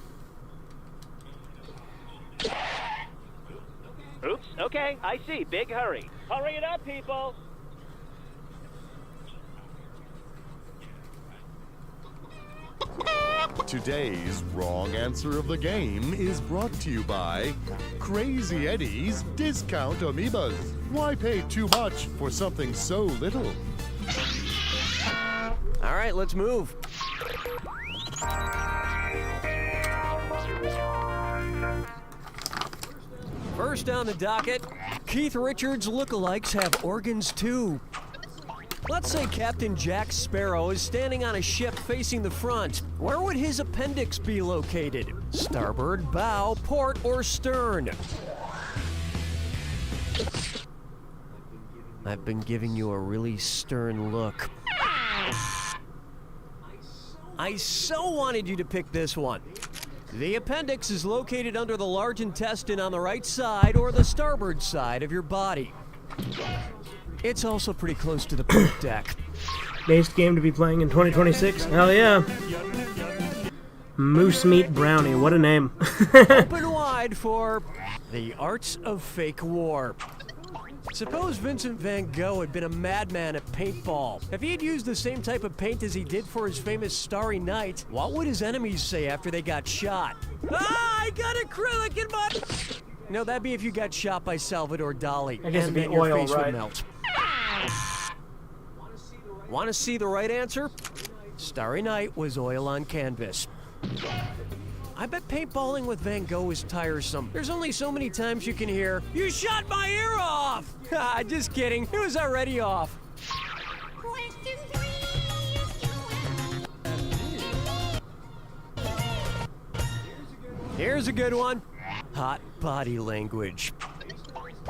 Oops, okay, I see. Big hurry. Hurry it up, people! Today's wrong answer of the game is brought to you by Crazy Eddie's Discount Amoebas. Why pay too much for something so little? All right, let's move. First on the docket, Keith Richards lookalikes have organs too. Let's say Captain Jack Sparrow is standing on a ship facing the front. Where would his appendix be located? Starboard, bow, port, or stern? I've been giving you a really stern look. I so wanted you to pick this one. The appendix is located under the large intestine on the right side or the starboard side of your body. It's also pretty close to the poop deck. Based game to be playing in 2026? Hell yeah. Moose Meat Brownie, what a name. Open wide for The Arts of Fake War. Suppose Vincent van Gogh had been a madman at paintball. If he had used the same type of paint as he did for his famous Starry Night, what would his enemies say after they got shot? Ah, I got acrylic in my... No, that'd be if you got shot by Salvador Dali. I guess it'd be then your oil, face right? would melt. Want to see the right answer? Starry Night was oil on canvas. I bet paintballing with Van Gogh is tiresome. There's only so many times you can hear, "You shot my ear off!" Ah, just kidding. It was already off. Here's a good one. Hot body language.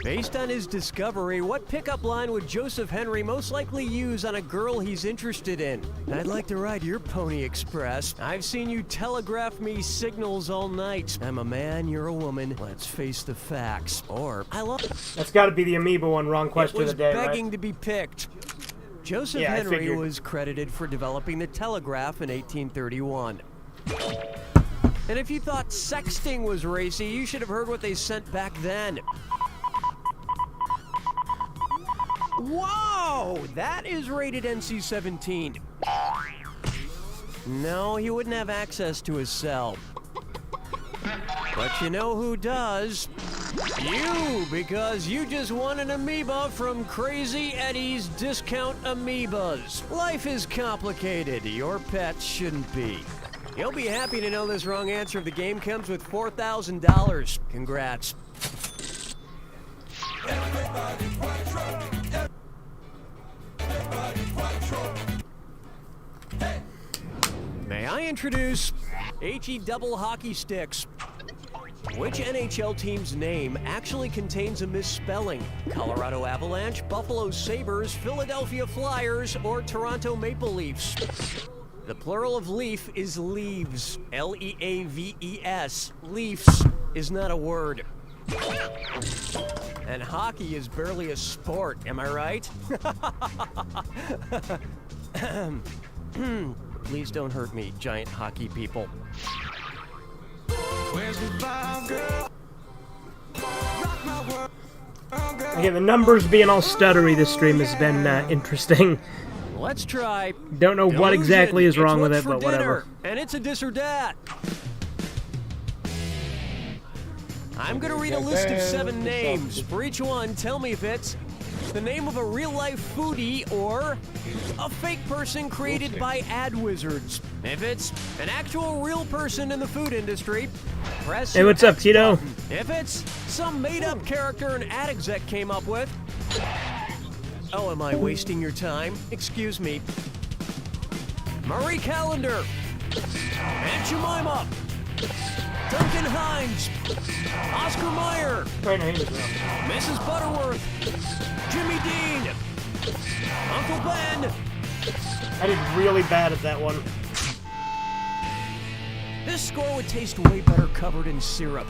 Based on his discovery, what pickup line would Joseph Henry most likely use on a girl he's interested in? I'd like to ride your Pony Express. I've seen you telegraph me signals all night. I'm a man, you're a woman. Let's face the facts. Or, I love... That's got to be the amoeba one. Wrong question of the day, begging right? to be picked. Joseph Yeah, I Henry figured. was credited for developing the telegraph in 1831. And if you thought sexting was racy, you should have heard what they sent back then. Whoa! That is rated NC-17. No, he wouldn't have access to his cell. But you know who does? You, because you just won an amoeba from Crazy Eddie's Discount Amoebas. Life is complicated. Your pets shouldn't be. You'll be happy to know this wrong answer of the game comes with $4,000. Congrats. May I introduce HE Double Hockey Sticks? Which NHL team's name actually contains a misspelling? Colorado Avalanche, Buffalo Sabres, Philadelphia Flyers, or Toronto Maple Leafs? The plural of leaf is leaves. L-E-A-V-E-S. Leafs is not a word. And hockey is barely a sport, am I right? Please don't hurt me, giant hockey people. Again, the numbers being all stuttery this stream has been interesting. Let's try. Don't know what exactly is wrong with it, It's but what's for whatever. dinner, and it's a this or that. I'm gonna read a list of 7 names. For each one, tell me if it's the name of a real-life foodie or a fake person created by ad wizards. If it's an actual real person in the food industry, press Hey, what's up, Tito? button. If it's some made-up character an ad exec came up with. Oh, am I wasting your time? Excuse me. Marie Callender. Aunt Jemima. Duncan Hines. Oscar Mayer. Mrs. Butterworth. Jimmy Dean. Uncle Ben. I did really bad at that one. This score would taste way better covered in syrup.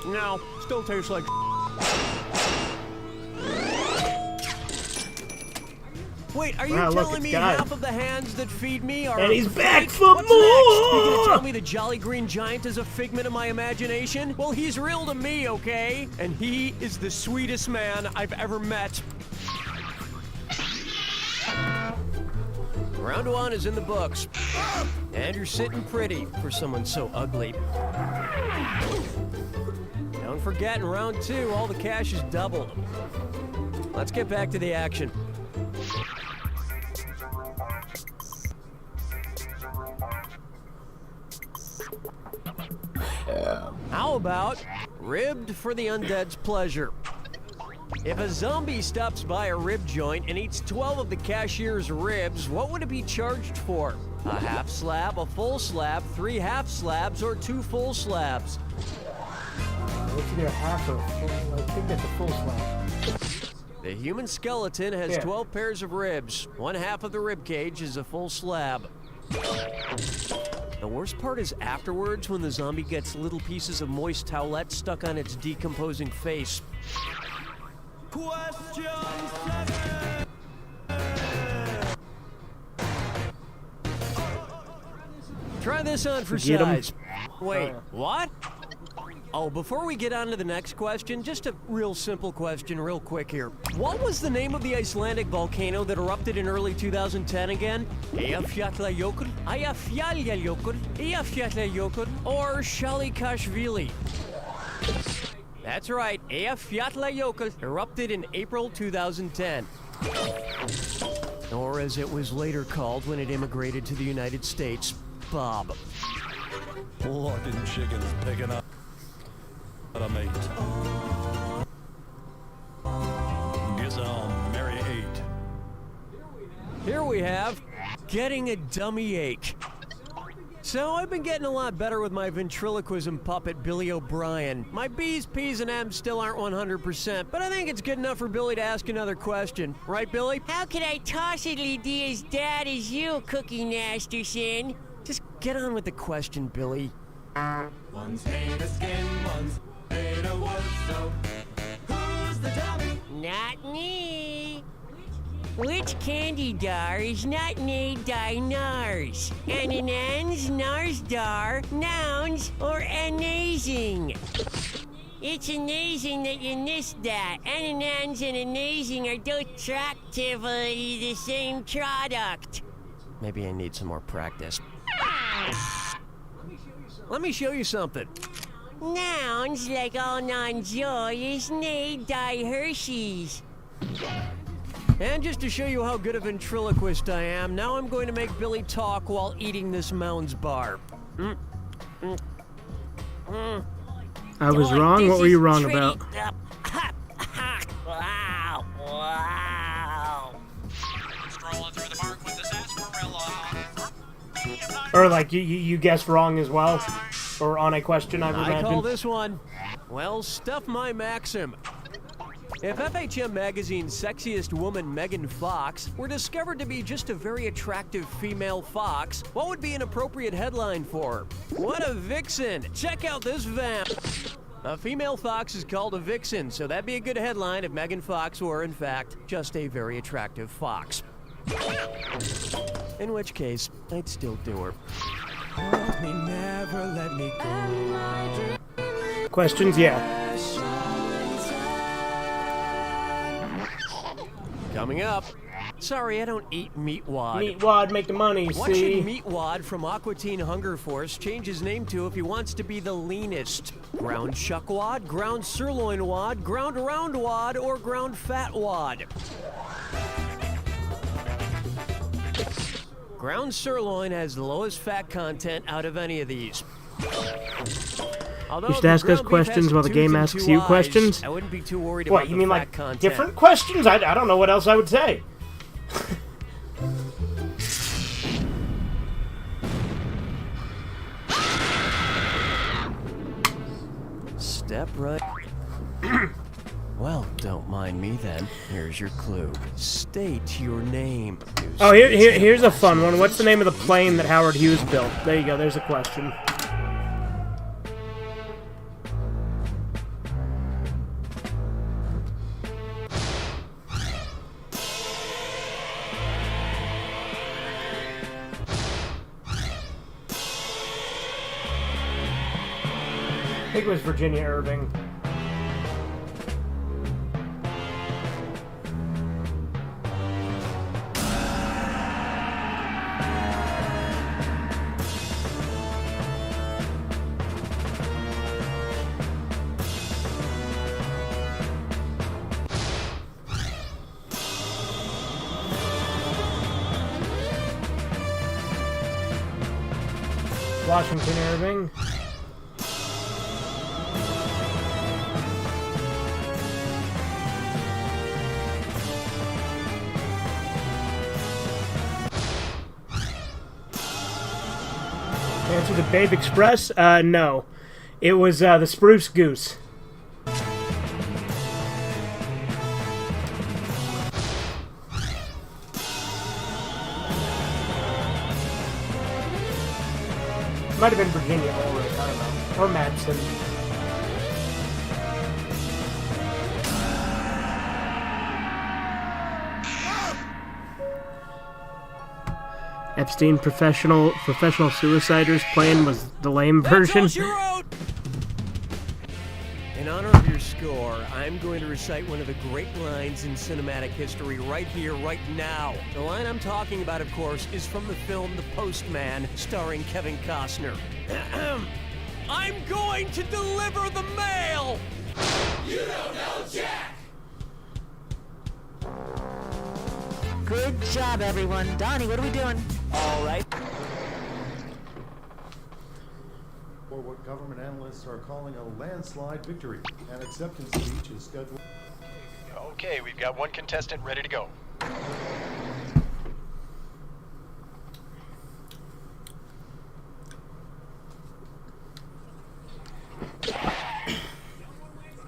No, still tastes like. Wait, are you Wow, look, telling it's me got it. half of the hands that feed me are And he's fake? back for What's next? You more! gonna tell me the Jolly Green Giant is a figment of my imagination? Well, he's real to me, okay? And he is the sweetest man I've ever met. Round 1 is in the books. And you're sitting pretty for someone so ugly. Don't forget, in round 2, all the cash is doubled. Let's get back to the action. How about ribbed for the undead's pleasure? If a zombie stops by a rib joint and eats 12 of the cashier's ribs, what would it be charged for? A half slab, a full slab, 3 half slabs, or 2 full slabs? What's either half or full? I think that's a full slab. The human skeleton has 12 pairs of ribs. 1 half of the rib cage is a full slab. The worst part is afterwards when the zombie gets little pieces of moist towelette stuck on its decomposing face. Try this on for Get 'em. size. Wait, what? Oh, before we get on to the next question, just a real simple question real quick here. What was the name of the Icelandic volcano that erupted in early 2010 again? Eyjafjallajökull, Eyjafjallajökull, Eyjafjallajökull, or Shalikashvili? That's right, Eyjafjallajökull erupted in April 2010. Or as it was later called when it immigrated to the United States, Bob. Fucking chickens picking up a mate. Guess I'll marry 8. Here we have getting a dummy ache. So I've been getting a lot better with my ventriloquism puppet, Billy O'Brien. My B's, P's, and M's still aren't 100%, but I think it's good enough for Billy to ask another question. Right, Billy? How could I tossedly be as bad as you, Cookie Masterson? Just get on with the question, Billy. One's made of skin, one's made of wood, so who's the dummy? Not me. Which candy dar is not made by nars? Ananans, nars dar, nouns, or amazing? It's amazing that you missed that. Ananans and amazing are attractively the same product. Maybe I need some more practice. Let me show you something. Nouns, like all non-joy, is made by Hershey's. And just to show you how good a ventriloquist I am, now I'm going to make Billy talk while eating this Mounds bar. I was wrong? What were you wrong about? Wow, wow. Strolling through the park with the sarsaparilla. Or like you guessed wrong as well? Or on a question, I would imagine. I call this one, well, stuff my maxim. If FHM Magazine's sexiest woman, Megan Fox, were discovered to be just a very attractive female fox, what would be an appropriate headline for her? What a vixen! Check out this vamp! A female fox is called a vixen, so that'd be a good headline if Megan Fox were, in fact, just a very attractive fox. In which case, I'd still do her. Hold me, never let me go. Questions? Yeah. Coming up. Sorry, I don't eat meatwad. Meatwad, make the money, What see? should Meatwad from Aqua Teen Hunger Force change his name to if he wants to be the leanest? Ground chuck wad, ground sirloin wad, ground round wad, or ground fat wad? Ground sirloin has the lowest fat content out of any of these. You should ask us questions while the game asks you questions? I wouldn't be too worried about What, you the mean fat like content. different questions? I don't know what else I would say. Step right. Well, don't mind me then. Here's your clue. State your name. Oh, here's a fun one. What's the name of the plane that Howard Hughes built? There you go, there's a question. I think it was Virginia Irving. Washington Irving. Answer the Babe Express? No. It was the Spruce Goose. Might have been Virginia Ulrich, I don't know. Or Madsen. Epstein professional suicider's plan was the lame version. score, I'm going to recite one of the great lines in cinematic history right here, right now. The line I'm talking about, of course, is from the film The Postman, starring Kevin Costner. I'm going to deliver the mail! You don't know Jack! Good job, everyone. Donnie, what are we doing? All right. Or what government analysts are calling a landslide victory. An acceptance speech is scheduled. Okay, we've got one contestant ready to go.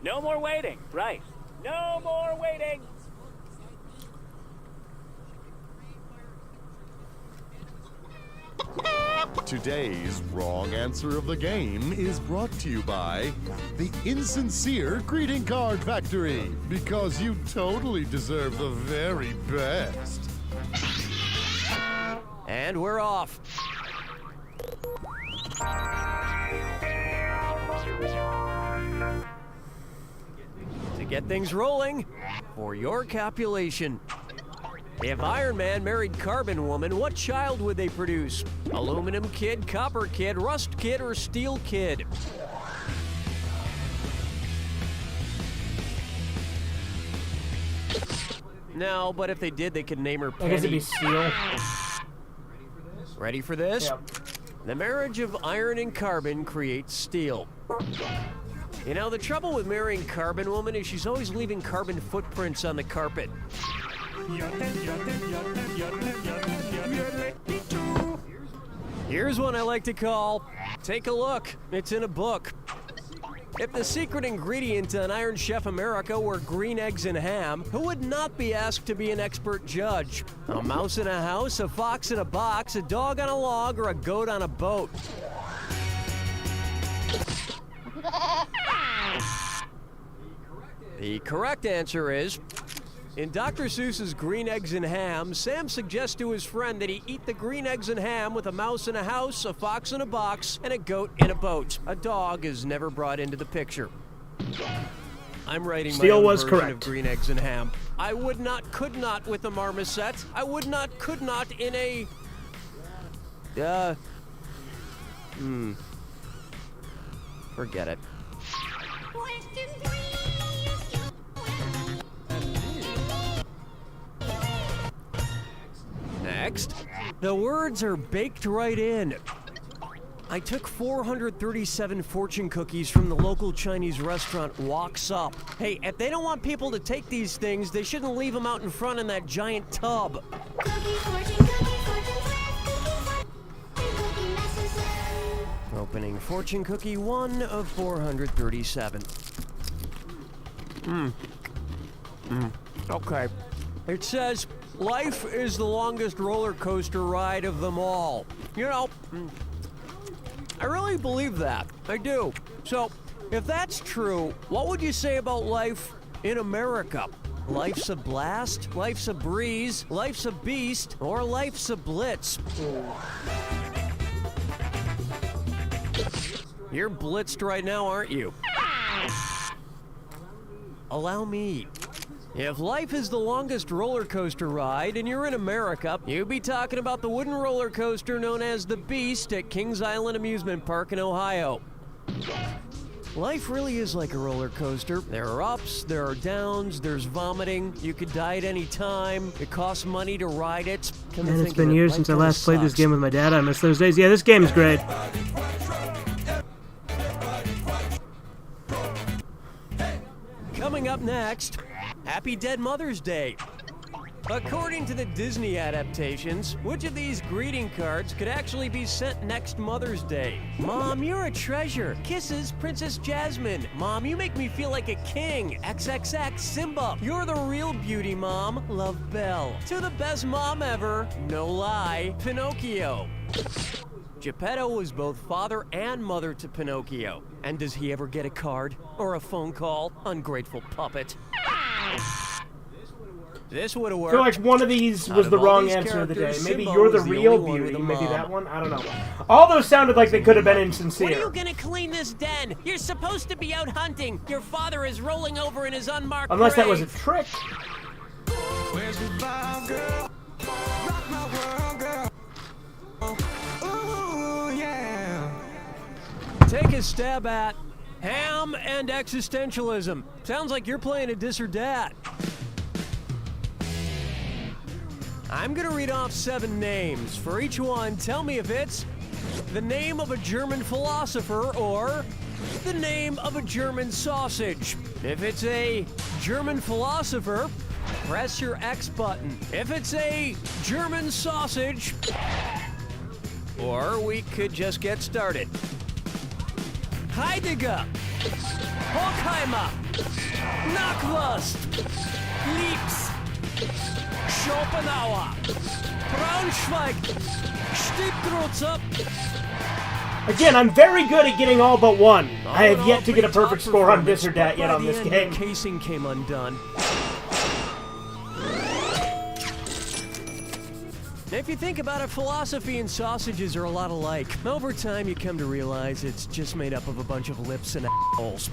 No more waiting. Right. No more waiting. Today's wrong answer of the game is brought to you by the Insincere Greeting Card Factory, because you totally deserve the very best. And we're off. To get things rolling, for your calculation. If Iron Man married Carbon Woman, what child would they produce? Aluminum Kid, Copper Kid, Rust Kid, or Steel Kid? No, but if they did, they could name her Penny. I guess it'd be Steel. Ready for this? Yep. The marriage of iron and carbon creates steel. You know, the trouble with marrying Carbon Woman is she's always leaving carbon footprints on the carpet. Here's one I like to call, take a look, it's in a book. If the secret ingredient on Iron Chef America were green eggs and ham, who would not be asked to be an expert judge? A mouse in a house, a fox in a box, a dog on a log, or a goat on a boat? The correct answer is, in Dr. Seuss's Green Eggs and Ham, Sam suggests to his friend that he eat the green eggs and ham with a mouse in a house, a fox in a box, and a goat in a boat. A dog is never brought into the picture. I'm writing my own version of Green Eggs and Ham. I would not, could not with a marmoset. I would not, could not in a... Forget it. Next, the words are baked right in. I took 437 fortune cookies from the local Chinese restaurant Walks Up. Hey, if they don't want people to take these things, they shouldn't leave them out in front in that giant tub. Opening fortune cookie 1 of 437. Okay. It says, life is the longest roller coaster ride of them all. You know, I really believe that. I do. So, if that's true, what would you say about life in America? Life's a blast, life's a breeze, life's a beast, or life's a blitz? You're blitzed right now, aren't you? Allow me. If life is the longest roller coaster ride and you're in America, you'd be talking about the wooden roller coaster known as the Beast at Kings Island Amusement Park in Ohio. Life really is like a roller coaster. There are ups, there are downs, there's vomiting. You could die at any time. It costs money to ride it. Man, it's been years since I last played this game with my dad. I miss those days. Yeah, this game is great. Coming up next, Happy Dead Mother's Day. According to the Disney adaptations, which of these greeting cards could actually be sent next Mother's Day? Mom, you're a treasure. Kisses, Princess Jasmine. Mom, you make me feel like a king. XXX, Simba. You're the real beauty, Mom. Love, Belle. To the best mom ever, no lie, Pinocchio. Geppetto was both father and mother to Pinocchio. And does he ever get a card? Or a phone call? Ungrateful puppet. This would have I worked. feel like one of these was the wrong answer of the day. Maybe you're the real beauty. Maybe that one. I don't know. All those sounded like they could have been When are insincere. you gonna clean this den? You're supposed to be out hunting. Your father is rolling over in his unmarked Unless that was a grave. trick. Where's the vibe, girl? Rock my world, girl. Ooh, yeah. Take a stab at ham and existentialism. Sounds like you're playing a dis or dat. I'm gonna read off 7 names. For each one, tell me if it's the name of a German philosopher or the name of a German sausage. If it's a German philosopher, press your X button. If it's a German sausage, or we could just get started. Heidegger, Horkheimer, Knackwurst, Liebs, Schopenhauer, Braunschweig, Stiegkreuzer. Again, I'm very good at getting all but one. I have yet to get a perfect score on this or that yet on this game. The casing came undone. If you think about it, philosophy and sausages are a lot alike. Over time, you come to realize it's just made up of a bunch of lips and assholes.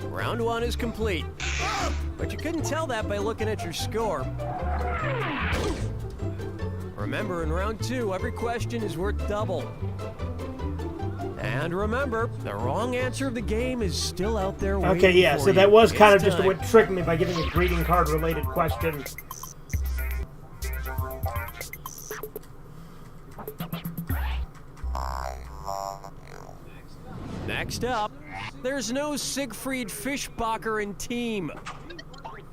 Round 1 is complete. But you couldn't tell that by looking at your score. Remember, in round 2, every question is worth double. And remember, the wrong answer of the game is still out there waiting Okay, yeah, for so you. that was kind of It's just a time. way to trick me by giving a greeting card related question. Next up, there's no Siegfried Fischbacher in Team.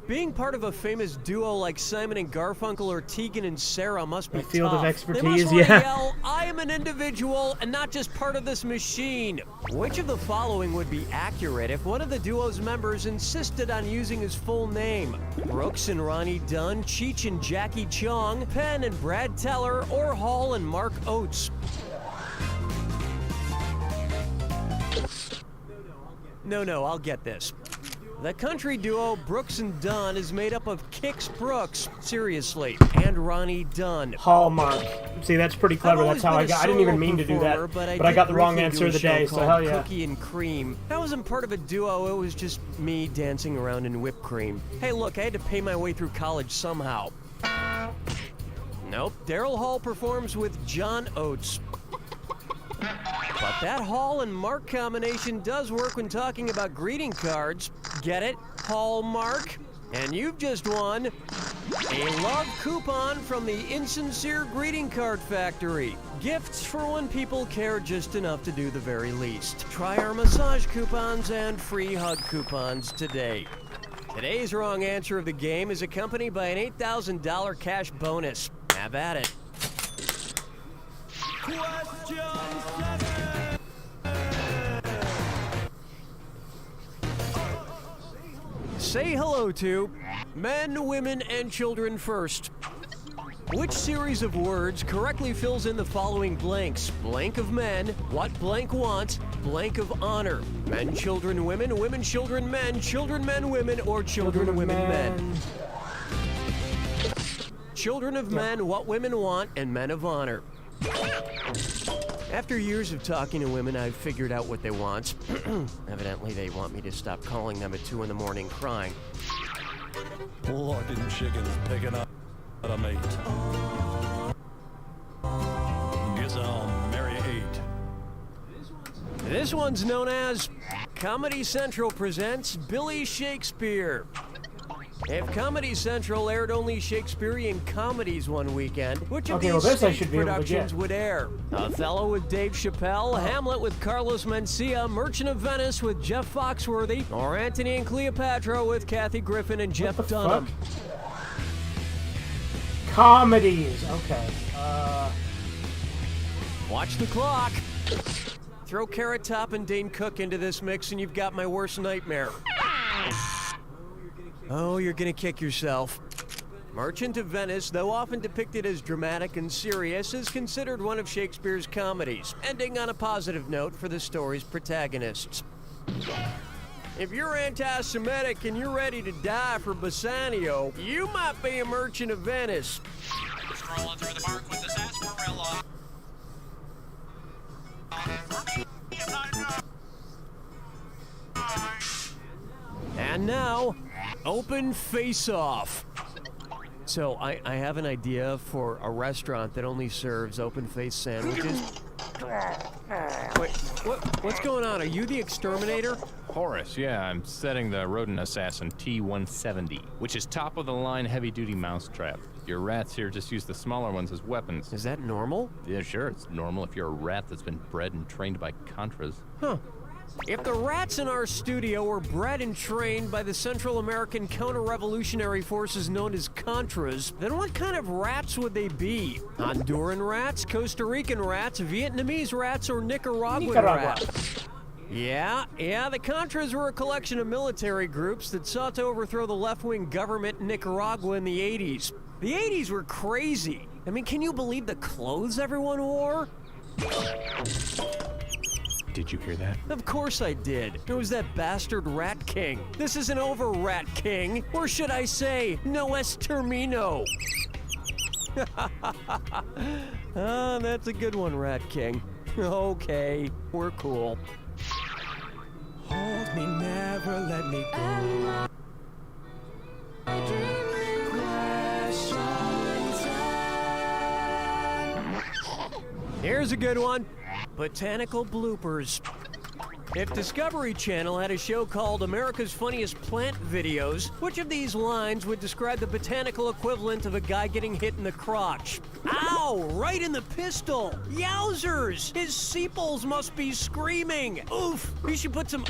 Being part of a famous duo like Simon and Garfunkel or Tegan and Sarah must be My field tough. of They expertise, must want to yeah. yell, I am an individual and not just part of this machine. Which of the following would be accurate if one of the duo's members insisted on using his full name? Brooks and Ronnie Dunn, Cheech and Jackie Chong, Penn and Brad Teller, or Hall and Mark Oates? No, I'll get this. The country duo Brooks and Dunn is made up of Kix Brooks, seriously, and Ronnie Dunn. Hallmark. See, that's pretty clever. That's how I got. I didn't even mean to do that, but I got the wrong answer of the day. So hell yeah. Cookie and Cream. I wasn't part of a duo. It was just me dancing around in whipped cream. Hey, look, I had to pay my way through college somehow. Nope. Daryl Hall performs with John Oates. But that Hall and Mark combination does work when talking about greeting cards. Get it? Hallmark? And you've just won a love coupon from the Insincere Greeting Card Factory. Gifts for when people care just enough to do the very least. Try our massage coupons and free hug coupons today. Today's wrong answer of the game is accompanied by an $8,000 cash bonus. Have at it. Say hello to men, women, and children first. Which series of words correctly fills in the following blanks? Blank of men, what blank wants, blank of honor. Men, children, women, women, children, men, women, or children, women, men. Children of men, what women want, and men of honor. After years of talking to women, I've figured out what they want. Evidently, they want me to stop calling them at 2 in the morning crying. Locking chickens picking up a mate. Guess I'll marry 8. This one's known as Comedy Central presents Billy Shakespeare. If Comedy Central aired only Shakespearean comedies one weekend, which of Okay, well, these this I stage should be able to productions get. would air? Othello with Dave Chappelle, Hamlet with Carlos Mencia, Merchant of Venice with Jeff Foxworthy, or Antony and Cleopatra with Kathy Griffin and Jeff Dunham? Comedies. Okay. Watch the clock. Throw Carrot Top and Dane Cook into this mix and you've got my worst nightmare. Oh, you're gonna kick yourself. Merchant of Venice, though often depicted as dramatic and serious, is considered one of Shakespeare's comedies, ending on a positive note for the story's protagonists. If you're anti-Semitic and you're ready to die for Bassanio, you might be a merchant of Venice. Strolling through the park with the sarsaparilla. And now, open face-off. So, I have an idea for a restaurant that only serves open-face sandwiches. Wait, what's going on? Are you the exterminator? Horace, yeah, I'm setting the rodent assassin T-170, which is top-of-the-line heavy-duty mousetrap. Your rats here just use the smaller ones as weapons. Is that normal? Yeah, sure, it's normal if you're a rat that's been bred and trained by Contras. Huh. If the rats in our studio were bred and trained by the Central American counter-revolutionary forces known as Contras, then what kind of rats would they be? Honduran rats, Costa Rican rats, Vietnamese rats, or Nicaraguan rats? Yeah, the Contras were a collection of military groups that sought to overthrow the left-wing government in Nicaragua in the 80s. The 80s were crazy. I mean, can you believe the clothes everyone wore? Did you hear that? Of course I did. It was that bastard Rat King. This isn't over, Rat King. Or should I say, no es termino. Ah, that's a good one, Rat King. Okay, we're cool. Hold me, never let me go. Here's a good one. Botanical bloopers. If Discovery Channel had a show called America's Funniest Plant Videos, which of these lines would describe the botanical equivalent of a guy getting hit in the crotch? Ow! Right in the pistol! Yowzers! His sepals must be screaming! Oof! We should put some...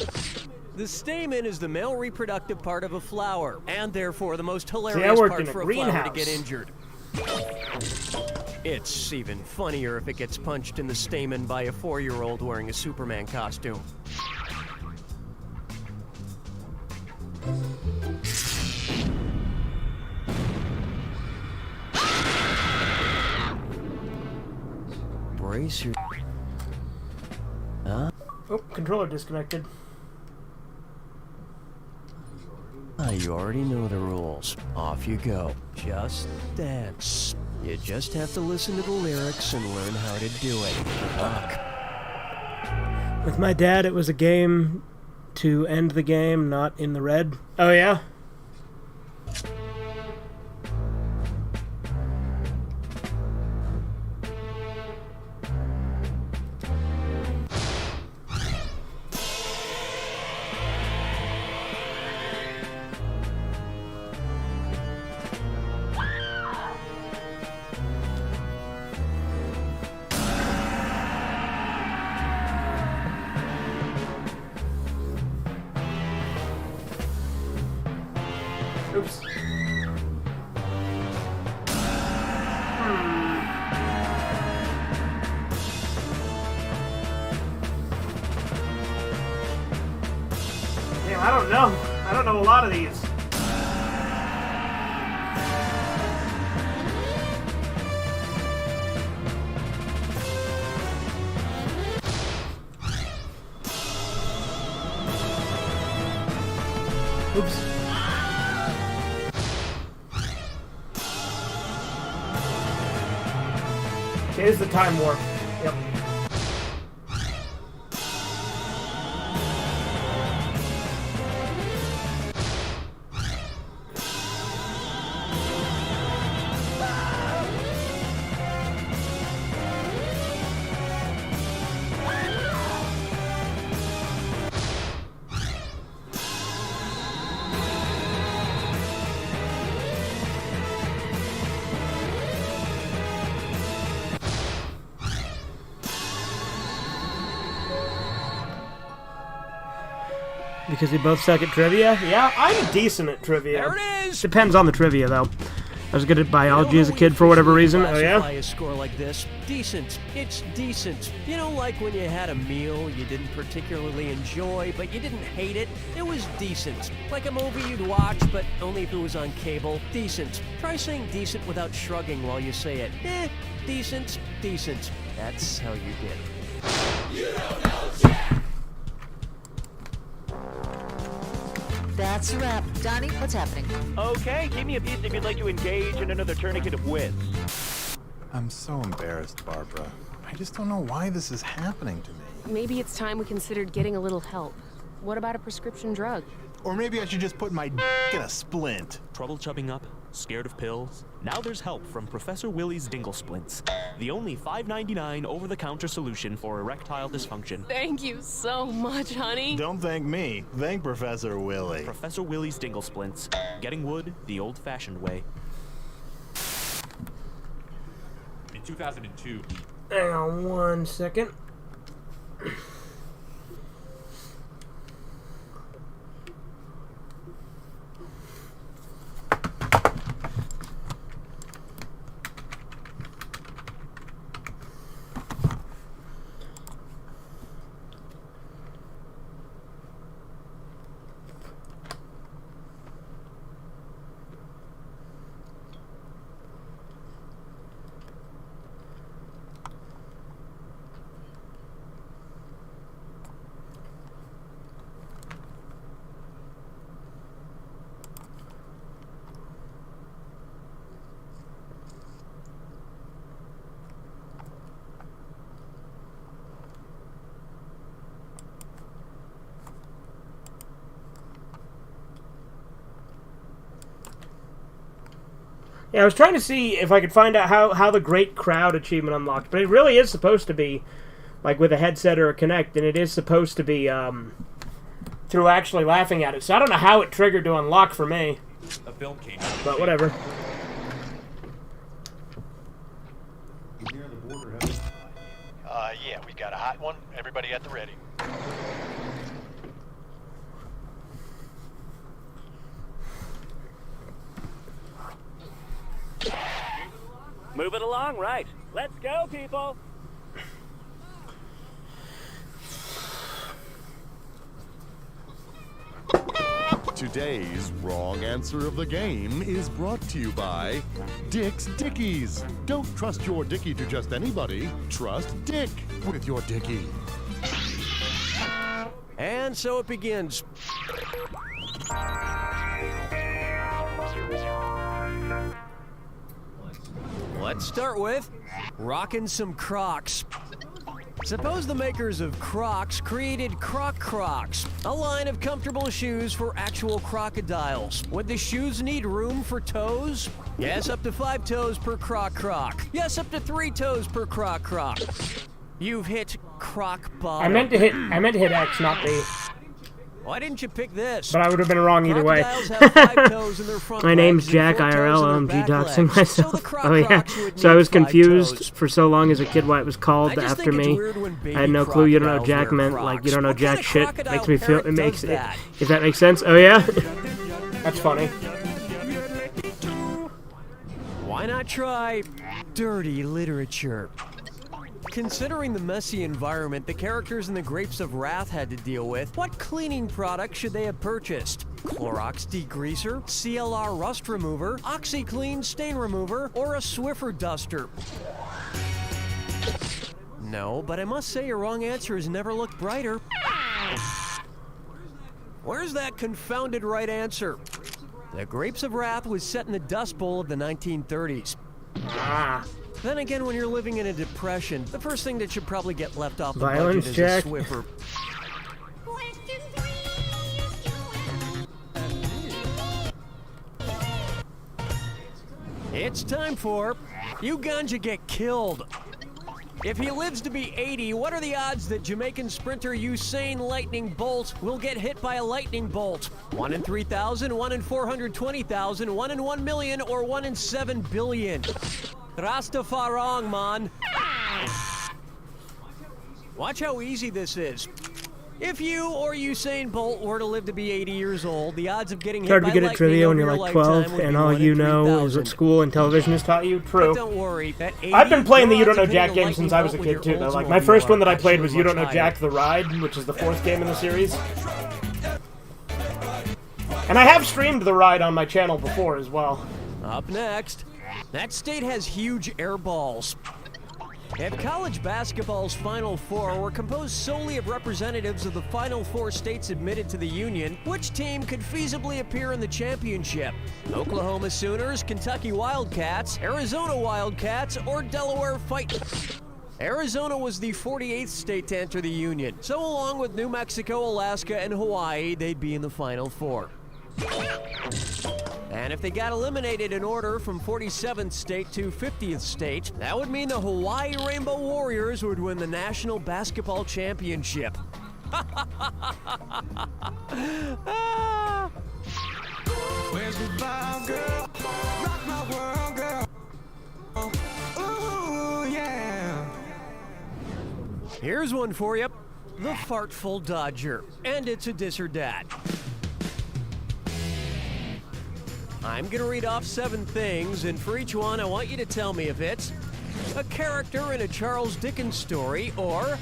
The stamen is the male reproductive part of a flower, and therefore the most hilarious part for a flower to get injured. It's even funnier if it gets punched in the stamen by a 4-year-old wearing a Superman costume. Brace your... Huh? Oh, controller disconnected. You already know the rules. Off you go. Just dance. You just have to listen to the lyrics and learn how to do it. Good luck. With my dad, it was a game to end the game, not in the red. Oh, yeah? Oops. Damn, I don't know. I don't know a lot of these. Oops. Here's the time warp. Yep. Because we both suck at trivia? Yeah, I'm decent at trivia. There it is! Depends on the trivia, though. I was good at biology as a kid for whatever reason. Oh, yeah? A score like this. Decent. It's decent. You know, like when you had a meal you didn't particularly enjoy, but you didn't hate it? It was decent. Like a movie you'd watch, but only if it was on cable. Decent. Try saying decent without shrugging while you say it. Decent. Decent. That's how you did it. You don't know Jack. That's a wrap. Donnie, what's happening? Okay, give me a piece if you'd like to engage in another tourniquet of wits. I'm so embarrassed, Barbara. I just don't know why this is happening to me. Maybe it's time we considered getting a little help. What about a prescription drug? Or maybe I should just put my in a splint. Trouble chubbing up? Scared of pills? Now there's help from Professor Willie's Dingle Splints, the only $5.99 over-the-counter solution for erectile dysfunction. Thank you so much, honey. Don't thank me. Thank Professor Willie. Professor Willie's Dingle Splints, getting wood the old-fashioned way. In 2002. Hang on 1 second. Yeah, I was trying to see if I could find out how the Great Crowd achievement unlocked, but it really is supposed to be like with a headset or a Kinect, and it is supposed to be through actually laughing at it. So I don't know how it triggered to unlock for me. A film came out. But whatever. Yeah, we got a hot one. Everybody at the ready. Move it along, right. Let's go, people. Today's wrong answer of the game is brought to you by Dick's Dickies. Don't trust your Dickie to just anybody. Trust Dick with your Dickie. And so it begins. Let's start with rocking some Crocs. Suppose the makers of Crocs created Croc Crocs, a line of comfortable shoes for actual crocodiles. Would the shoes need room for toes? Yes, up to 5 toes per Croc Croc. Yes, up to 3 toes per Croc Croc. You've hit Croc bottom. I meant to hit X, not B. Why didn't you pick this? But I would have been wrong either way. My name's Jack IRL. I'm detoxing myself. Oh yeah. So I was confused for so long as a kid why it was called after me. I had no clue you don't know Jack meant like you don't know Jack shit. Makes me feel it makes it. If that makes sense. Oh yeah. That's funny. Why not try dirty literature? Considering the messy environment the characters in the Grapes of Wrath had to deal with, what cleaning product should they have purchased? Clorox degreaser, CLR rust remover, OxyClean stain remover, or a Swiffer duster? No, but I must say your wrong answer has never looked brighter. Where's that confounded right answer? The Grapes of Wrath was set in the Dust Bowl of the 1930s. Then again, when you're living in a depression, the first thing that should probably get left off the budget is a Swiffer. It's time for You Ganja Get Killed. If he lives to be 80, what are the odds that Jamaican sprinter Usain Lightning Bolt will get hit by a lightning bolt? 1 in 3,000, 1 in 420,000, 1 in 1 million, or 1 in 7 billion? Rastafarang, man. Watch how easy this is. If you or Usain Bolt were to live to be 80 years old, the odds of getting hit by lightning over your lifetime would be 1 in 3,000. Hard to get at trivia when you're like 12, and all you know is what school and television has taught you. True. But don't worry, that 80, I've been playing the You Don't Know Jack game since I was a kid too, though. Like my first one that I played was You Don't Know Jack: The Ride, which is the 4th game in the series. And I have streamed The Ride on my channel before as well. Up next, that state has huge air balls. If college basketball's Final Four were composed solely of representatives of the Final Four states admitted to the Union, which team could feasibly appear in the championship? Oklahoma Sooners, Kentucky Wildcats, Arizona Wildcats, or Delaware Fight? Arizona was the 48th state to enter the Union, so along with New Mexico, Alaska, and Hawaii, they'd be in the Final Four. And if they got eliminated in order from 47th state to 50th state, that would mean the Hawaii Rainbow Warriors would win the National Basketball Championship. Where's the vibe, girl? Rock my world, girl. Ooh, yeah. Here's one for you. The Fartful Dodger. And it's a dis or dat. I'm gonna read off 7 things, and for each one, I want you to tell me if it's a character in a Charles Dickens story or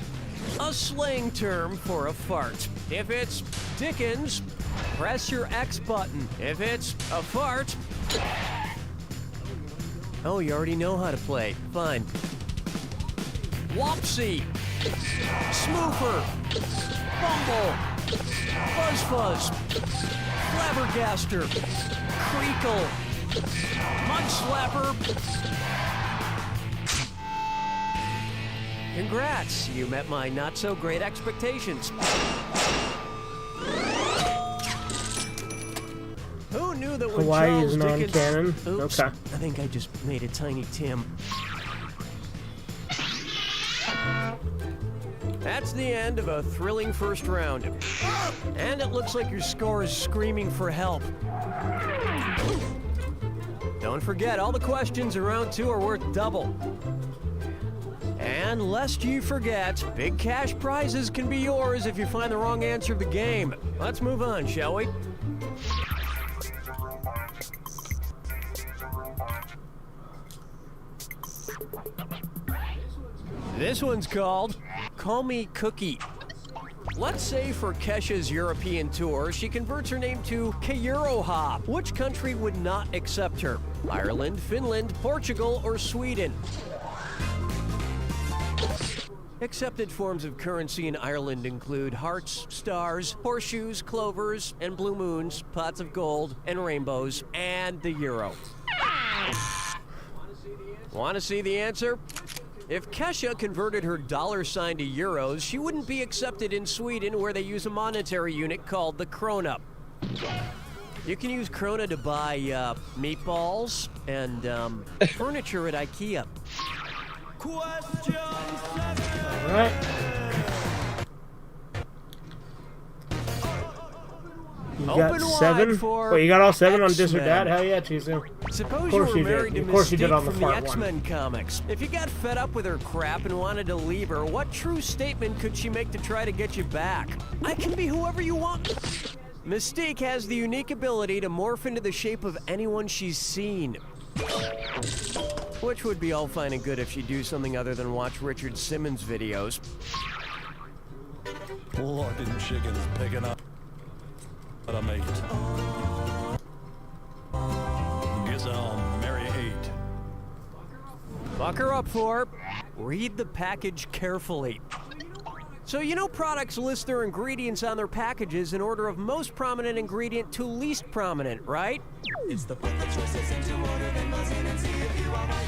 a slang term for a fart. If it's Dickens, press your X button. If it's a fart... Oh, you already know how to play. Fine. Wopsy, Smoofer, Bumble, Buzz, Flabbergaster, Creakle, Mudslapper. Congrats, you met my not-so-great expectations. Who knew that when Hawaii Charles is Dickens... non-canon? Oops, Okay. I think I just made a tiny Tim. That's the end of a thrilling first round. And it looks like your score is screaming for help. Don't forget, all the questions in round 2 are worth double. And lest you forget, big cash prizes can be yours if you find the wrong answer of the game. Let's move on, shall we? This one's called Call Me Cookie. Let's say for Kesha's European tour, she converts her name to Keuroha. Which country would not accept her? Ireland, Finland, Portugal, or Sweden? Accepted forms of currency in Ireland include hearts, stars, horseshoes, clovers, and blue moons, pots of gold, and rainbows, and the euro. Want to see the answer? If Kesha converted her $sign to euros, she wouldn't be accepted in Sweden, where they use a monetary unit called the krona. You can use krona to buy meatballs and furniture at IKEA. All right. You got Open wide 7? for Wait, you got all 7 on dis or X-Men. dat? Hell yeah, Chizu. Suppose Of you course were you married did. to Of course you did Mystique on the from the fart one. X-Men comics. If you got fed up with her crap and wanted to leave her, what true statement could she make to try to get you back? I can be whoever you want. Mystique has the unique ability to morph into the shape of anyone she's seen. Which would be all fine and good if she'd do something other than watch Richard Simmons videos. Looking chickens picking up a mate. Guess I'll marry 8. Buck her up for. Read the package carefully. So you know products list their ingredients on their packages in order of most prominent ingredient to least prominent, right? It's the point that choices into order, then buzz in and see if you are right.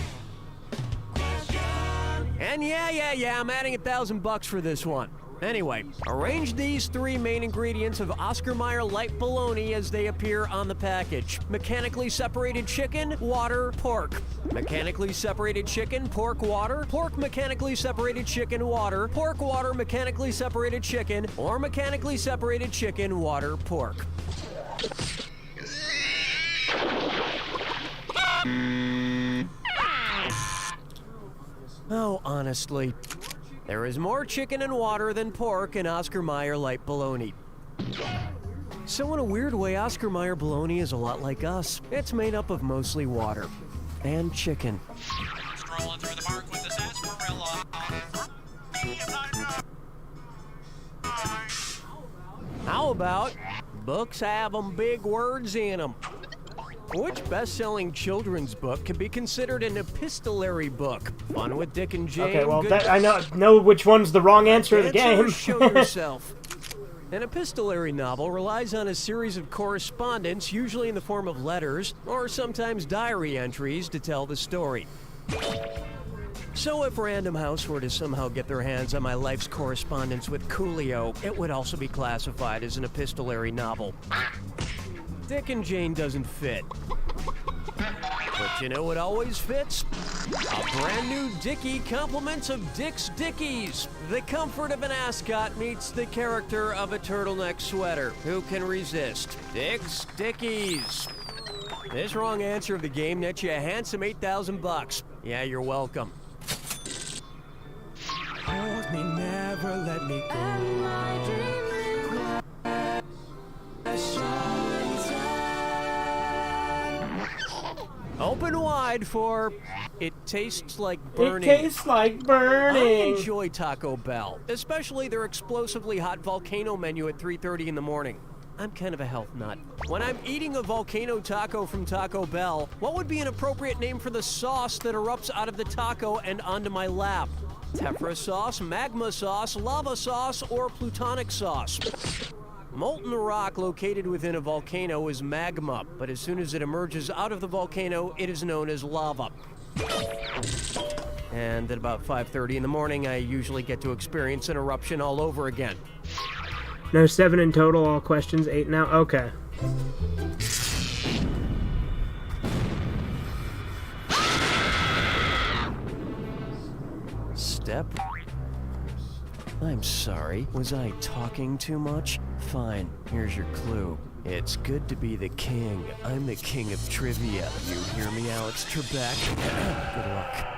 And yeah, I'm adding $1,000 for this one. Anyway, arrange these 3 main ingredients of Oscar Mayer light bologna as they appear on the package. Mechanically separated chicken, water, pork. Mechanically separated chicken, pork, water. Pork, mechanically separated chicken, water. Pork, water, mechanically separated chicken. Or mechanically separated chicken, water, pork. Oh, honestly. There is more chicken and water than pork in Oscar Mayer light bologna. So in a weird way, Oscar Mayer bologna is a lot like us. It's made up of mostly water and chicken. Strolling through the park with the sarsaparilla. How about books have 'em big words in 'em? Which best-selling children's book can be considered an epistolary book? Fun with Dick and Jane. Okay, well, good that, I know which one's the wrong answer of the game. Show yourself. An epistolary novel relies on a series of correspondence, usually in the form of letters, or sometimes diary entries, to tell the story. So if Random House were to somehow get their hands on my life's correspondence with Coolio, it would also be classified as an epistolary novel. Dick and Jane doesn't fit. But you know what always fits? A brand new Dickie compliments of Dick's Dickies. The comfort of an ascot meets the character of a turtleneck sweater. Who can resist? Dick's Dickies. This wrong answer of the game nets you a handsome $8,000. Yeah, you're welcome. Hold me, never let me go. Open wide for It Tastes Like Burning. It tastes like burning. I enjoy Taco Bell, especially their explosively hot volcano menu at 3:30 in the morning. I'm kind of a health nut. When I'm eating a volcano taco from Taco Bell, what would be an appropriate name for the sauce that erupts out of the taco and onto my lap? Tephra sauce, magma sauce, lava sauce, or plutonic sauce? Molten rock located within a volcano is magma, but as soon as it emerges out of the volcano, it is known as lava. And at about 5:30 in the morning, I usually get to experience an eruption all over again. No, 7 in total, all questions, 8 now? Okay. Step. I'm sorry, was I talking too much? Fine, here's your clue. It's good to be the king. I'm the king of trivia. You hear me, Alex Trebek? Good luck.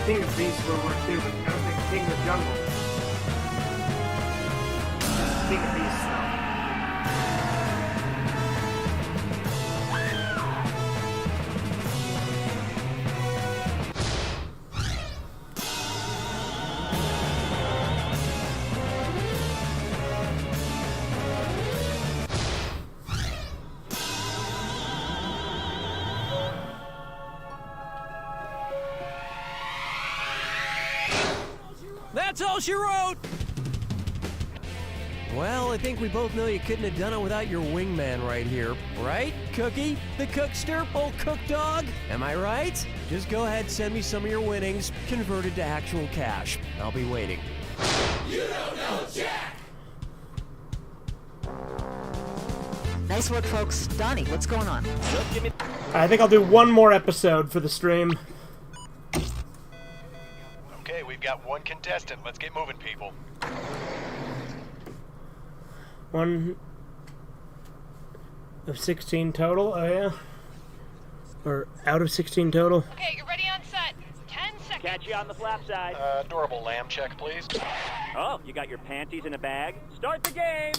King of Beasts World War II, but I don't think King of the Jungle. King of Beasts, though. That's all she wrote! Well, I think we both know you couldn't have done it without your wingman right here. Right, Cookie? The cookster? Old cook dog? Am I right? Just go ahead and send me some of your winnings, converted to actual cash. I'll be waiting. You don't know Jack! Nice work, folks. Donnie, what's going on? I think I'll do one more episode for the stream. Okay, we've got one contestant. Let's get moving, people. One of 16 total, oh yeah? Or out of 16 total? Okay, you're ready on set. 10 seconds. Catch you on the flap side. Adorable lamb check, please. Oh, you got your panties in a bag? Start the game!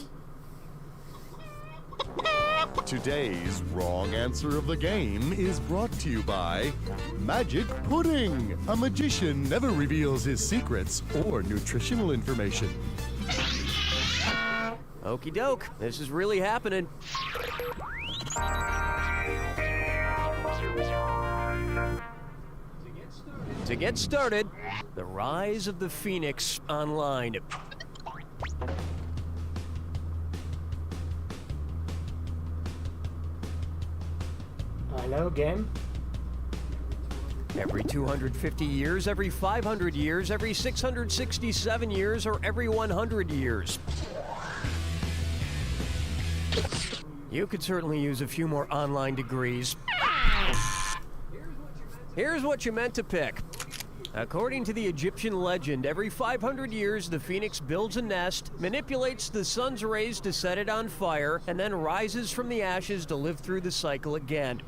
Today's wrong answer of the game is brought to you by Magic Pudding. A magician never reveals his secrets or nutritional information. Okie doke, this is really happening. To get started, the Rise of the Phoenix Online. I know, game. Every 250 years, every 500 years, every 667 years, or every 100 years. You could certainly use a few more online degrees. Here's what you meant to pick. According to the Egyptian legend, every 500 years the phoenix builds a nest, manipulates the sun's rays to set it on fire, and then rises from the ashes to live through the cycle again.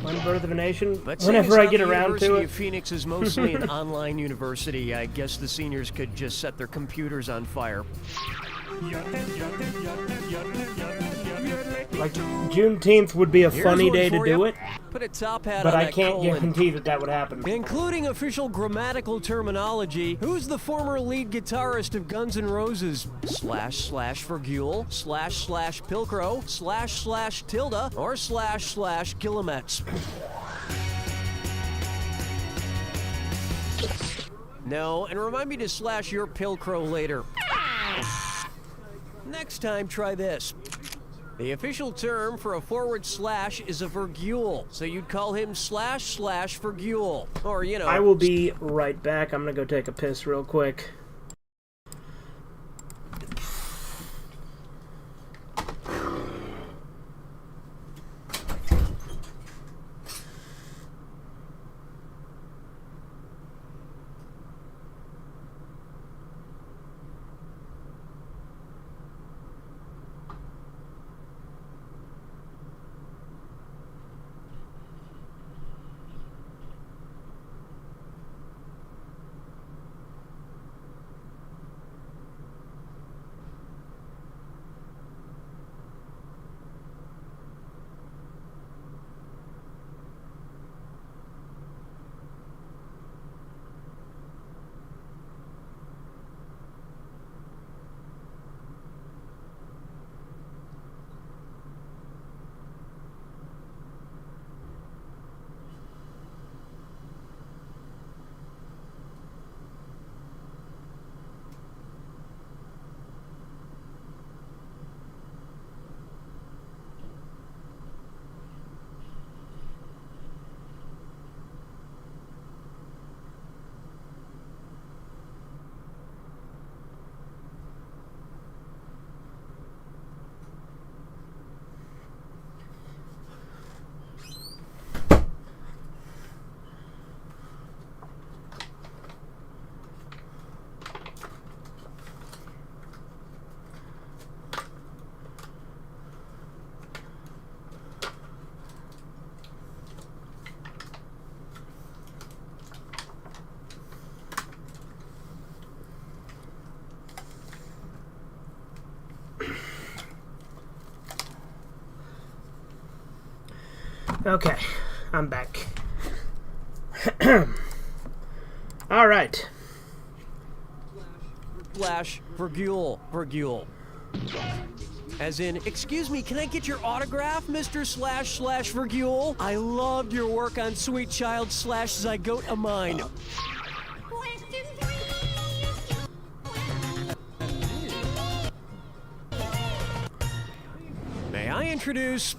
One Birth of a Nation. But Whenever I get around to University it. of Phoenix is mostly an online university. I guess the seniors could just set their computers on fire. Like, Juneteenth would be a funny Here's one day to for do you. it, Put a top hat but on I that can't colon. guarantee that that would happen. Including official grammatical terminology, who's the former lead guitarist of Guns N' Roses? // Fergule, // Pilcrow, / Tilda, or / Guillemets? No, and remind me to slash your Pilcrow later. Next time, try this. The official term for a / is a Vergule, so you'd call him / Vergule. Or, you know... I will be right back. I'm gonna go take a piss real quick. Okay, I'm back. All right. Vergule. As in, excuse me, can I get your autograph, Mr. / Vergule? I loved your work on Sweet Child / Zygote of Mine. May I introduce...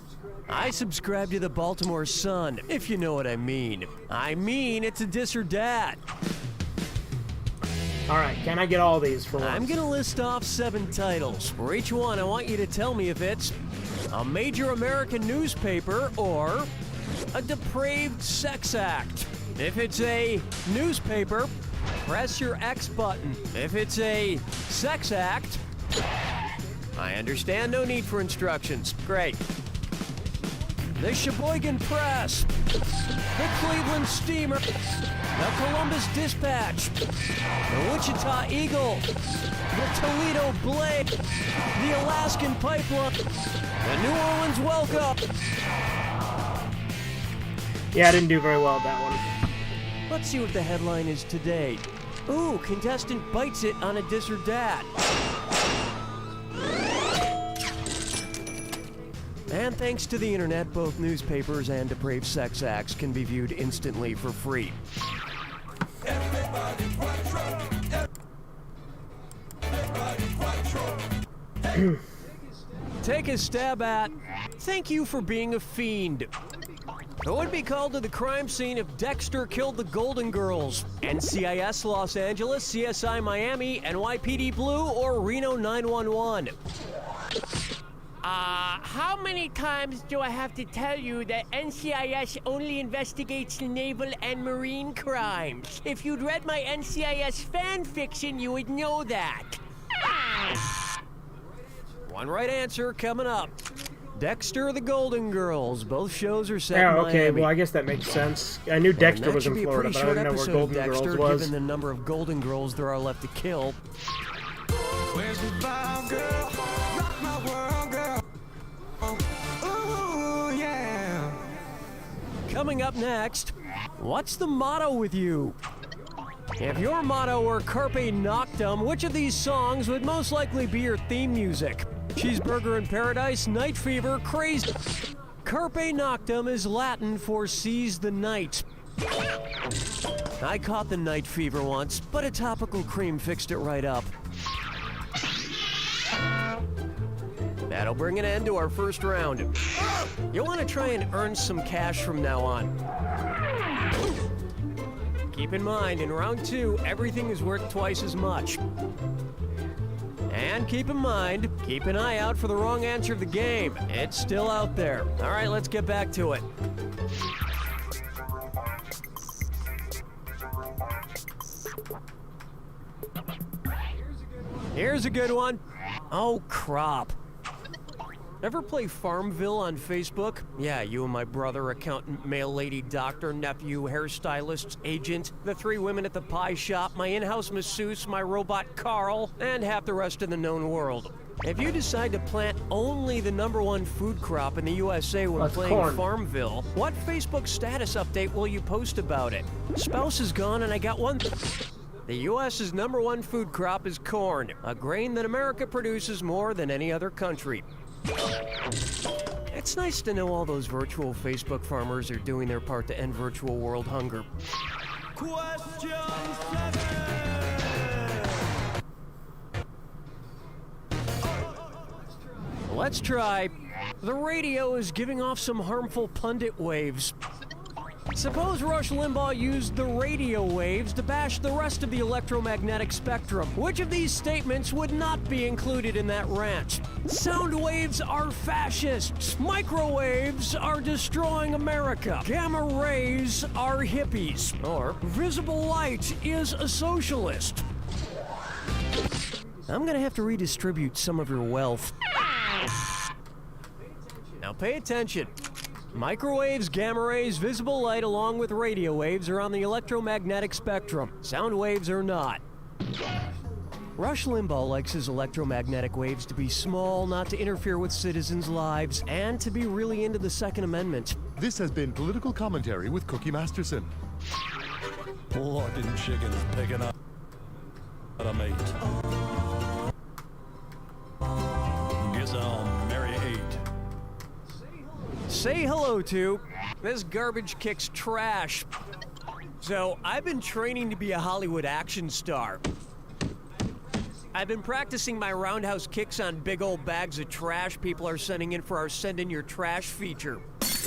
I subscribe to the Baltimore Sun, if you know what I mean. I mean, it's a dis or dat. All right, can I get all these for once? I'm gonna list off 7 titles. For each one, I want you to tell me if it's a major American newspaper or a depraved sex act. If it's a newspaper, press your X button. If it's a sex act, I understand, no need for instructions. Great. The Sheboygan Press, the Cleveland Steamer, the Columbus Dispatch, the Wichita Eagle, the Toledo Blade, the Alaskan Pipeline, the New Orleans Welcome. Yeah, I didn't do very well with that one. Let's see what the headline is today. Ooh, contestant bites it on a dis or dat. And thanks to the internet, both newspapers and depraved sex acts can be viewed instantly for free. Take a stab at, thank you for being a fiend. Who would be called to the crime scene if Dexter killed the Golden Girls? NCIS Los Angeles, CSI Miami, NYPD Blue, or Reno 911? How many times do I have to tell you that NCIS only investigates naval and marine crimes? If you'd read my NCIS fan fiction, you would know that. One right answer coming up. Dexter, the Golden Girls. Both shows are set in Oh, okay. Miami. Well, I guess that makes sense. I knew Dexter was in Florida, but I didn't know where Golden Dexter, Girls was. given the number of Golden Girls there are left to kill. Where's the vibe, girl? Rock my world, girl. Ooh, yeah. Coming up next, what's the motto with you? If your motto were Carpe Noctem, which of these songs would most likely be your theme music? Cheeseburger in Paradise, Night Fever, Crazy. Carpe Noctem is Latin for seize the night. I caught the night fever once, but a topical cream fixed it right up. That'll bring an end to our first round. You'll want to try and earn some cash from now on. Keep in mind, in round 2, everything is worth twice as much. And keep in mind, keep an eye out for the wrong answer of the game. It's still out there. All right, let's get back to it. Here's a good one. Oh, crap. Ever play Farmville on Facebook? Yeah, you and my brother, accountant, mail lady, doctor, nephew, hairstylist, agent, the 3 women at the pie shop, my in-house masseuse, my robot Carl, and half the rest of the known world. If you decide to plant only the #1 food crop in the USA when playing corn. Farmville, what Facebook status update will you post about it? Spouse is gone and I got one. The U.S.'s #1 food crop is corn, a grain that America produces more than any other country. It's nice to know all those virtual Facebook farmers are doing their part to end virtual world hunger. Question 7. Let's try. The radio is giving off some harmful pundit waves. Suppose Rush Limbaugh used the radio waves to bash the rest of the electromagnetic spectrum. Which of these statements would not be included in that rant? Sound waves are fascists. Microwaves are destroying America. Gamma rays are hippies. Or visible light is a socialist. I'm gonna have to redistribute some of your wealth. Now pay attention. Microwaves, gamma rays, visible light, along with radio waves are on the electromagnetic spectrum. Sound waves are not. Rush Limbaugh likes his electromagnetic waves to be small, not to interfere with citizens' lives, and to be really into the Second Amendment. This has been Political Commentary with Cookie Masterson. Blood and chickens picking up a mate. Guess I'll marry 8. Say hello to. This garbage kicks trash. So, I've been training to be a Hollywood action star. I've been practicing my roundhouse kicks on big old bags of trash people are sending in for our Send In Your Trash feature.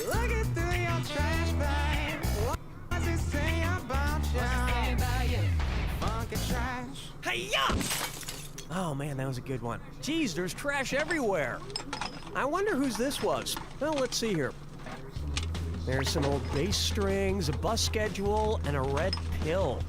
Looking through your trash bag. What does it say about you? Funky trash. Hey-ya! Oh man, that was a good one. Geez, there's trash everywhere. I wonder whose this was. Well, let's see here. There's some old bass strings, a bus schedule, and a red pill.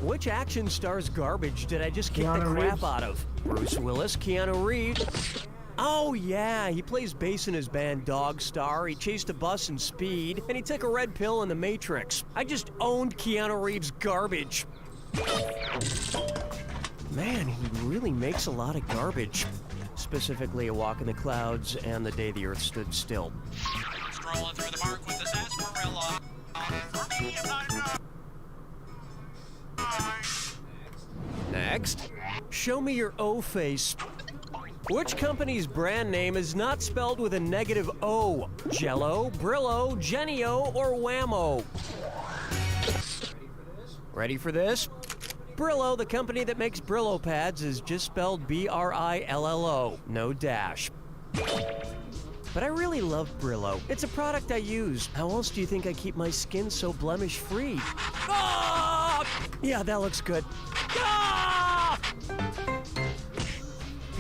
Which action star's garbage did I just kick the crap out of? Bruce Willis, Keanu Reeves. Oh yeah, he plays bass in his band Dog Star, he chased a bus in Speed, and he took a red pill in The Matrix. I just owned Keanu Reeves' garbage. Man, he really makes a lot of garbage. Specifically, A Walk in the Clouds and The Day the Earth Stood Still. Strolling through the park with the sarsaparilla. For me, Next, show me your O face. Which company's brand name is not spelled with a negative O? Jell-O, Brillo, Genio, or Whammo? Ready for this? Brillo, the company that makes Brillo pads, is just spelled B-R-I-L-L-O, no dash. But I really love Brillo. It's a product I use. How else do you think I keep my skin so blemish-free? Ah! Yeah, that looks good. Ah!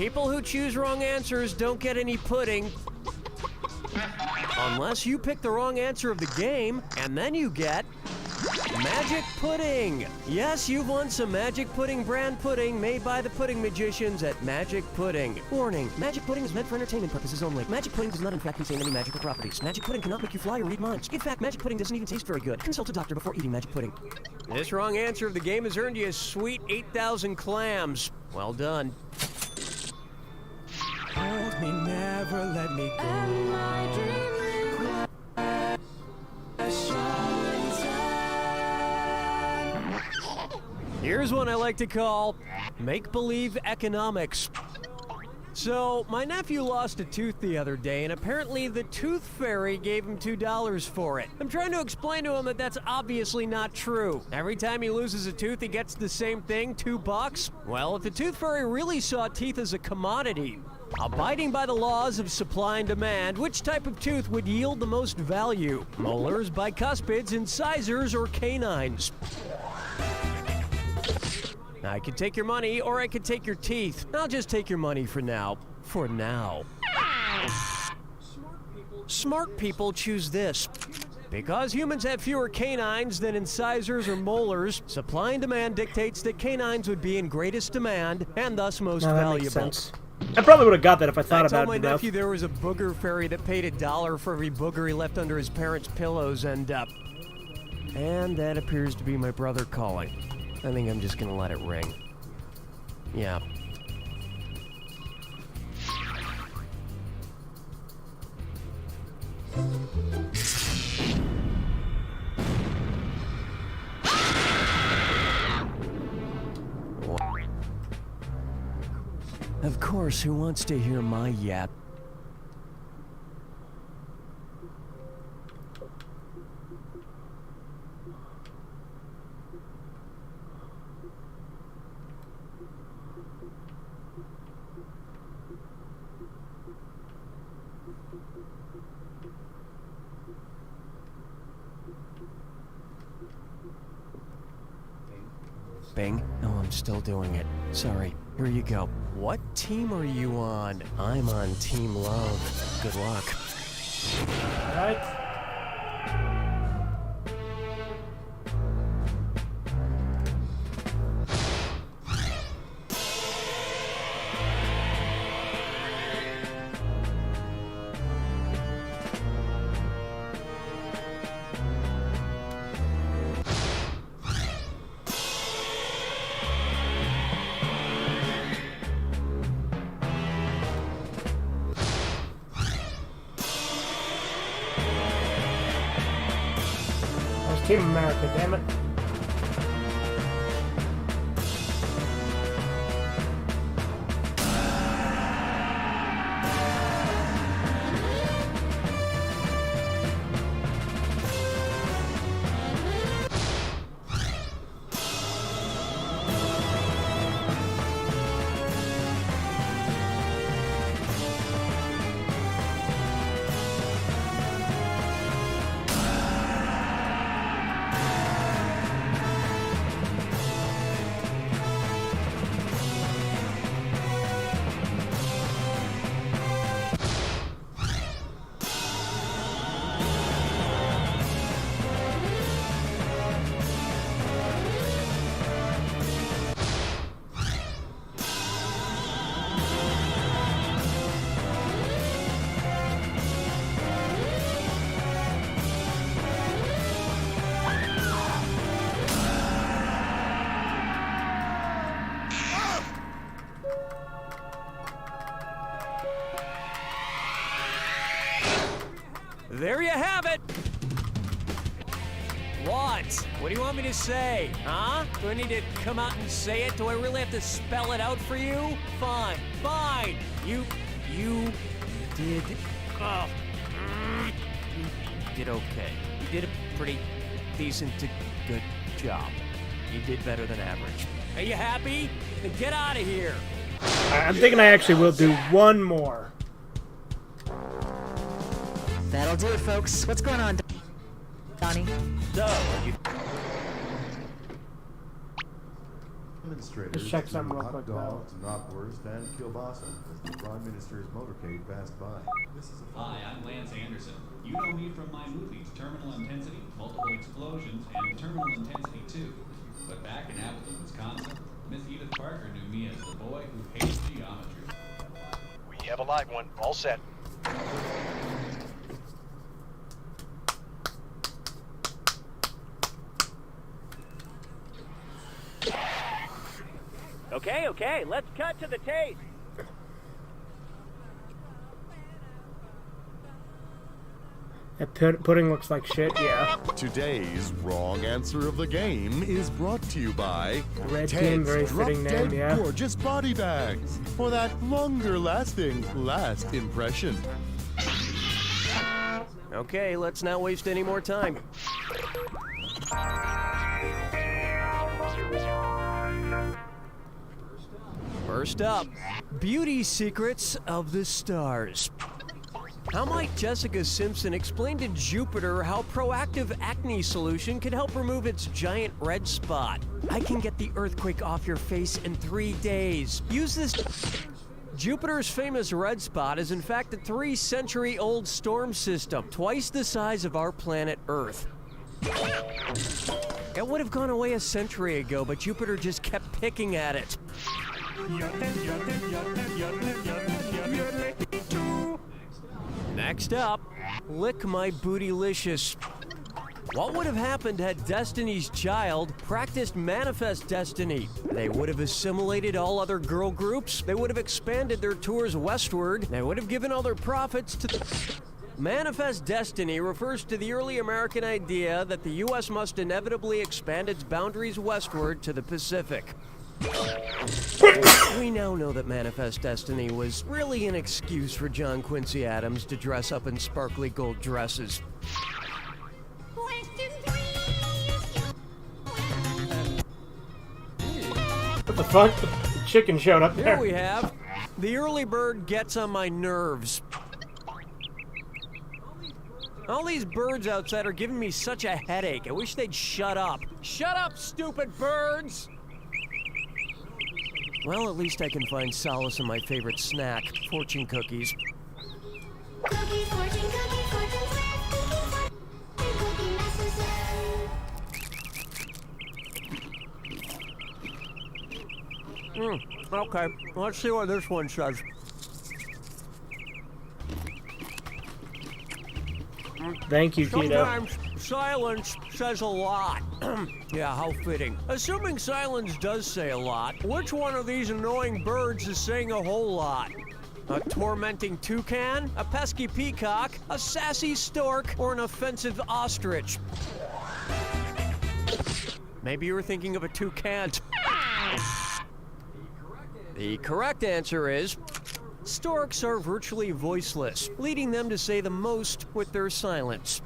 People who choose wrong answers don't get any pudding. Unless you pick the wrong answer of the game, and then you get Magic Pudding. Yes, you've won some Magic Pudding brand pudding made by the pudding magicians at Magic Pudding. Warning, Magic Pudding is meant for entertainment purposes only. Magic Pudding does not in fact contain any magical properties. Magic Pudding cannot make you fly or read minds. In fact, Magic Pudding doesn't even taste very good. Consult a doctor before eating Magic Pudding. This wrong answer of the game has earned you a sweet 8,000 clams. Well done. Hold me, never let me go. Here's one I like to call make-believe economics. So, my nephew lost a tooth the other day, and apparently the tooth fairy gave him $2 for it. I'm trying to explain to him that that's obviously not true. Every time he loses a tooth, he gets the same thing, $2. Well, if the tooth fairy really saw teeth as a commodity, abiding by the laws of supply and demand, which type of tooth would yield the most value? Molars, bicuspids, incisors, or canines? I could take your money, or I could take your teeth. I'll just take your money for now. For now. Smart people choose this. Because humans have fewer canines than incisors or molars, supply and demand dictates that canines would be in greatest demand and thus most That valuable. makes sense. I probably would have got that if I thought I about told my it enough. nephew there was a booger fairy that paid $1 for every booger he left under his parents' pillows, and that appears to be my brother calling. I think I'm just gonna let it ring. Yeah. Of course, who wants to hear my yap? Bing? Oh, I'm still doing it. Sorry. Here you go. What team are you on? I'm on Team Love. Good luck. Alright. Team America, damn it. There you have it! What? What do you want me to say? Huh? Do I need to come out and say it? Do I really have to spell it out for you? Fine. Fine! You did... Oh. You did okay. You did a pretty decent to good job. You did better than average. Are you happy? Then get out of here! I'm thinking I actually will do one more. That'll do it, folks. What's going on, Donnie? So, you... demonstrators Let's check threw something real hot quick, dogs, knockwurst, and kielbasa as the Prime Minister's motorcade passed by. This is a Hi, I'm Lance Anderson. You know me from my movies, Terminal Intensity, Multiple Explosions, and Terminal Intensity 2. But back in Appleton, Wisconsin, Miss Edith Parker knew me as the boy who hated geometry. We have a live one. All set. Okay, let's cut to the tape. That pudding looks like shit, yeah. Today's wrong answer of the game is brought to you by Red Team, very fitting name, Drop-Dead yeah. Gorgeous Body Bags for that longer-lasting last impression. Okay, let's not waste any more time. First up, beauty secrets of the stars. How might Jessica Simpson explain to Jupiter how Proactive Acne Solution can help remove its giant red spot? I can get the earthquake off your face in 3 days. Use this. Jupiter's famous red spot is in fact a 3-century-old storm system, twice the size of our planet Earth. It would have gone away a century ago, but Jupiter just kept picking at it. Next up, Lick My Bootylicious. What would have happened had Destiny's Child practiced Manifest Destiny? They would have assimilated all other girl groups, they would have expanded their tours westward, they would have given all their profits to... Manifest Destiny refers to the early American idea that the U.S. must inevitably expand its boundaries westward to the Pacific. We now know that Manifest Destiny was really an excuse for John Quincy Adams to dress up in sparkly gold dresses. What the fuck? The chicken showed up there. Here we have, the early bird gets on my nerves. All these birds outside are giving me such a headache. I wish they'd shut up. Shut up, stupid birds! Well, at least I can find solace in my favorite snack, fortune cookies. Okay, let's see what this one says. Thank you, Tito. Sometimes silence says a lot. Yeah, how fitting. Assuming silence does say a lot, which one of these annoying birds is saying a whole lot? A tormenting toucan, a pesky peacock, a sassy stork, or an offensive ostrich? Maybe you were thinking of a toucan. The correct answer is... storks are virtually voiceless, leading them to say the most with their silence.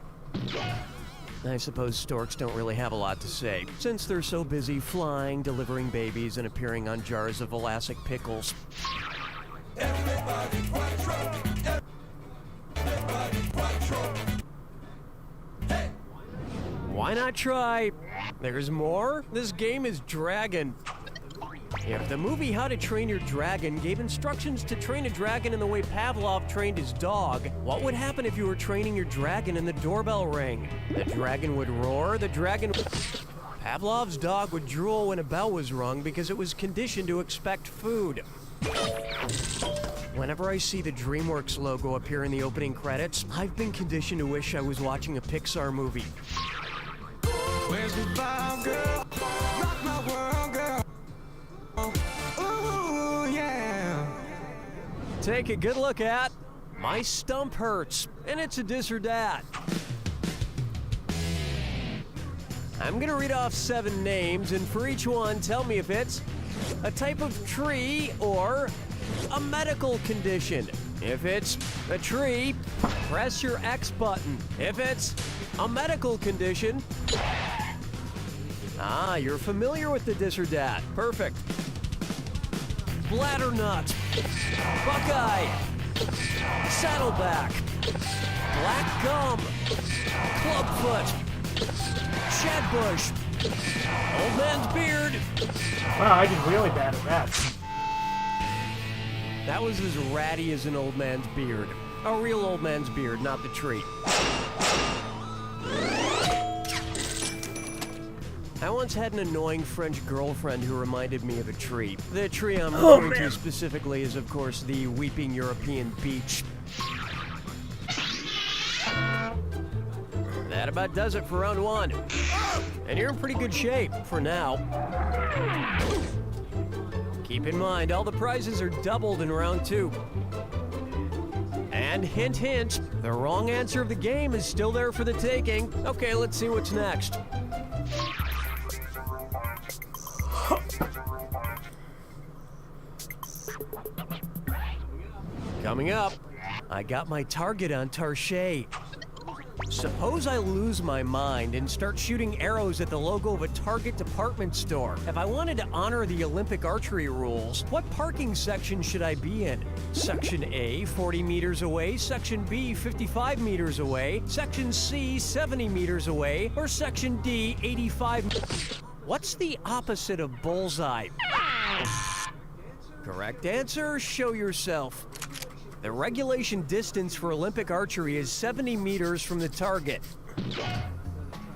I suppose storks don't really have a lot to say, since they're so busy flying, delivering babies, and appearing on jars of Vlasic pickles. Why not try? There's more? This game is Dragon. If the movie How to Train Your Dragon gave instructions to train a dragon in the way Pavlov trained his dog, what would happen if you were training your dragon and the doorbell rang? The dragon would roar, Pavlov's dog would drool when a bell was rung because it was conditioned to expect food. Whenever I see the DreamWorks logo appear in the opening credits, I've been conditioned to wish I was watching a Pixar movie. Where's the ball, girl? Rock my world, girl. Ooh, yeah. Take a good look at My Stump Hurts, and it's a this or that. I'm gonna read off 7 names, and for each one, tell me if it's a type of tree or a medical condition. If it's a tree, press your X button. If it's a medical condition, you're familiar with the this or that. Perfect. Bladdernut, Buckeye, Saddleback, Black Gum, Clubfoot, Shadbush, Old man's beard. Wow, I did really bad at that. That was as ratty as an old man's beard. A real old man's beard, not the tree. I once had an annoying French girlfriend who reminded me of a tree. The tree I'm referring to specifically is, of course, the weeping European beech. That about does it for round one. And you're in pretty good shape for now. Keep in mind, all the prizes are doubled in round two. And hint, hint, the wrong answer of the game is still there for the taking. Okay, let's see what's next. Coming up, I got my target on Tarchet. Suppose I lose my mind and start shooting arrows at the logo of a Target department store. If I wanted to honor the Olympic archery rules, what parking section should I be in? Section A, 40 meters away, Section B, 55 meters away, Section C, 70 meters away, or Section D, 85. What's the opposite of bullseye? Correct answer, show yourself. The regulation distance for Olympic archery is 70 meters from the target.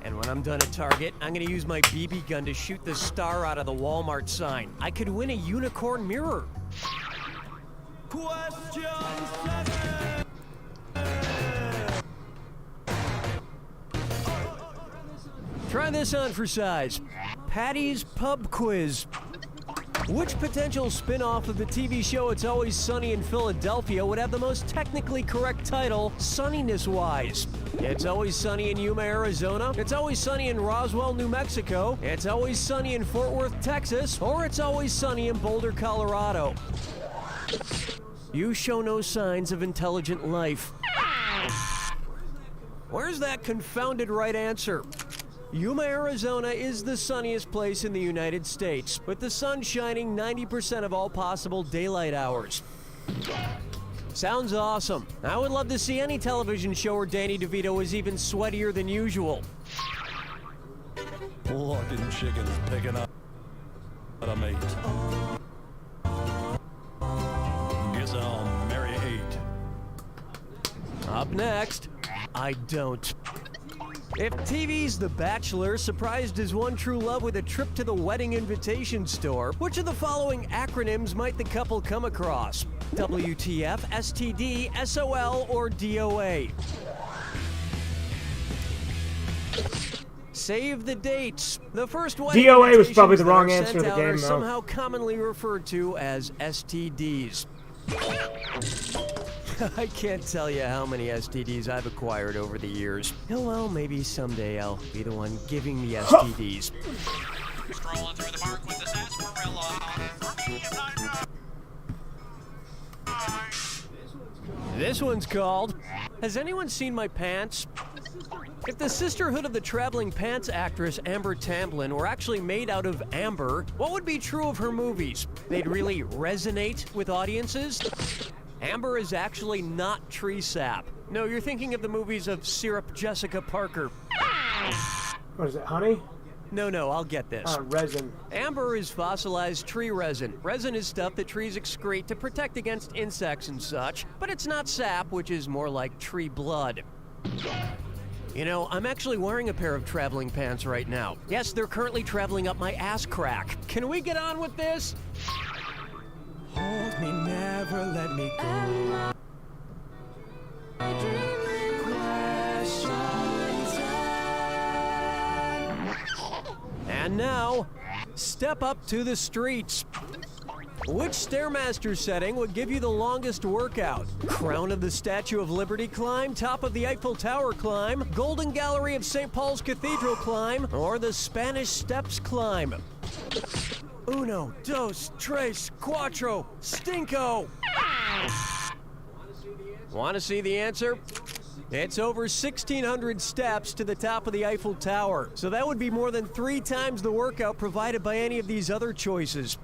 And when I'm done at target, I'm gonna use my BB gun to shoot the star out of the Walmart sign. I could win a unicorn mirror. Try this on for size. Patty's Pub Quiz. Which potential spin-off of the TV show It's Always Sunny in Philadelphia would have the most technically correct title, sunniness-wise? It's Always Sunny in Yuma, Arizona, It's Always Sunny in Roswell, New Mexico, It's Always Sunny in Fort Worth, Texas, or It's Always Sunny in Boulder, Colorado. You show no signs of intelligent life. Where's that confounded right answer? Yuma, Arizona is the sunniest place in the United States, with the sun shining 90% of all possible daylight hours. Sounds awesome. I would love to see any television show where Danny DeVito was even sweatier than usual. Plucking chickens, picking up a mate. Guess I'll marry 8. Up next, I don't. If TV's The Bachelor surprised his one true love with a trip to the wedding invitation store, which of the following acronyms might the couple come across? WTF, STD, SOL, or DOA? Save the dates. The first wedding DOA was probably the invitations wrong that are answer to sent the out game, are though. somehow commonly referred to as STDs. I can't tell you how many STDs I've acquired over the years. Oh well, maybe someday I'll be the one giving the STDs. Strolling through the park with the sarsaparilla. This one's called, Has anyone seen my pants? If the sisterhood of the traveling pants actress Amber Tamblyn were actually made out of amber, what would be true of her movies? They'd really resonate with audiences? Amber is actually not tree sap. No, you're thinking of the movies of Syrup Jessica Parker. What is it, honey? No, I'll get this. Resin. Amber is fossilized tree resin. Resin is stuff that trees excrete to protect against insects and such, but it's not sap, which is more like tree blood. You know, I'm actually wearing a pair of traveling pants right now. Yes, they're currently traveling up my ass crack. Can we get on with this? Hold me, never let me go. And now, step up to the streets. Which Stairmaster setting would give you the longest workout? Crown of the Statue of Liberty climb, top of the Eiffel Tower climb, Golden Gallery of St. Paul's Cathedral climb, or the Spanish Steps climb? Uno, dos, tres, cuatro, stinko! Want to see the answer? It's over 1,600 steps to the top of the Eiffel Tower, so that would be more than 3 times the workout provided by any of these other choices.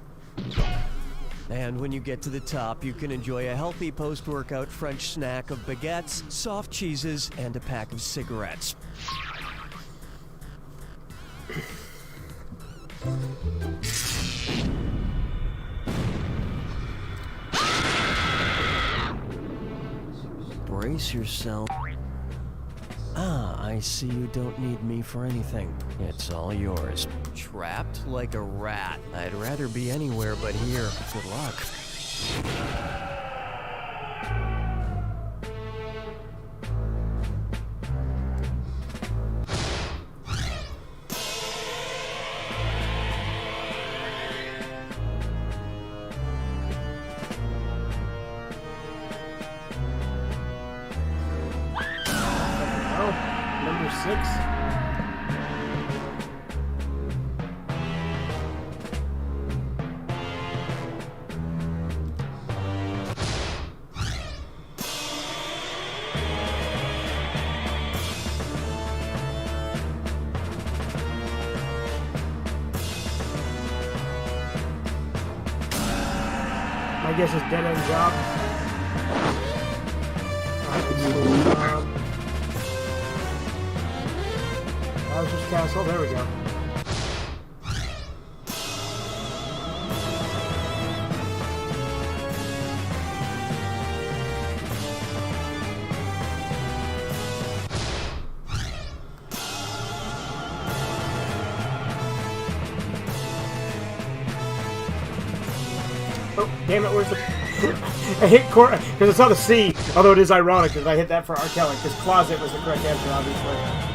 And when you get to the top, you can enjoy a healthy post-workout French snack of baguettes, soft cheeses, and a pack of cigarettes. Brace yourself. Ah, I see you don't need me for anything. It's all yours. Trapped like a rat. I'd rather be anywhere but here. Good luck. Number 6. My guess is dead end job. Bowser's Castle, there we go. Oh, damn it, where's the... I hit because it's not a C, although it is ironic because I hit that for R. Kelly, because closet was the correct answer, obviously.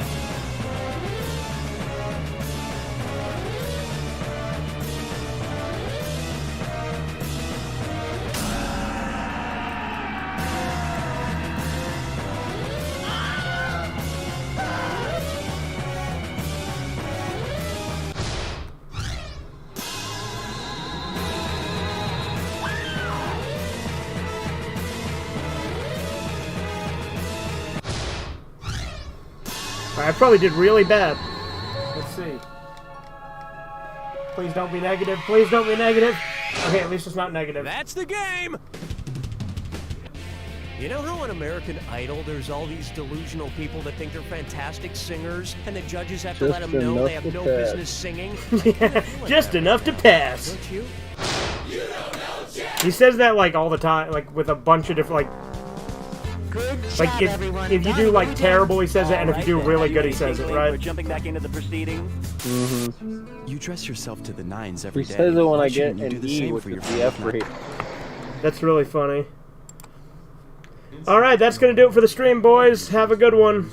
I probably did really bad. Let's see. Please don't be negative. Please don't be negative. Okay, at least it's not negative. That's the game! You know how on American Idol there's all these delusional people that think they're fantastic singers, and the judges have to let them know they have no business singing? Yeah, just enough to pass. Don't you? He says that like all the time, like with a bunch of different like. Good Like job, everyone. if you do like terrible, he says it, and if you do really good, he says it, We're right? jumping back into the proceedings. You dress yourself to the nines every He day. says it when Why I get shouldn't you do an the E same with for the your CF fellow rate. That's really funny. All right, that's gonna do it for the stream, boys. Have a good one.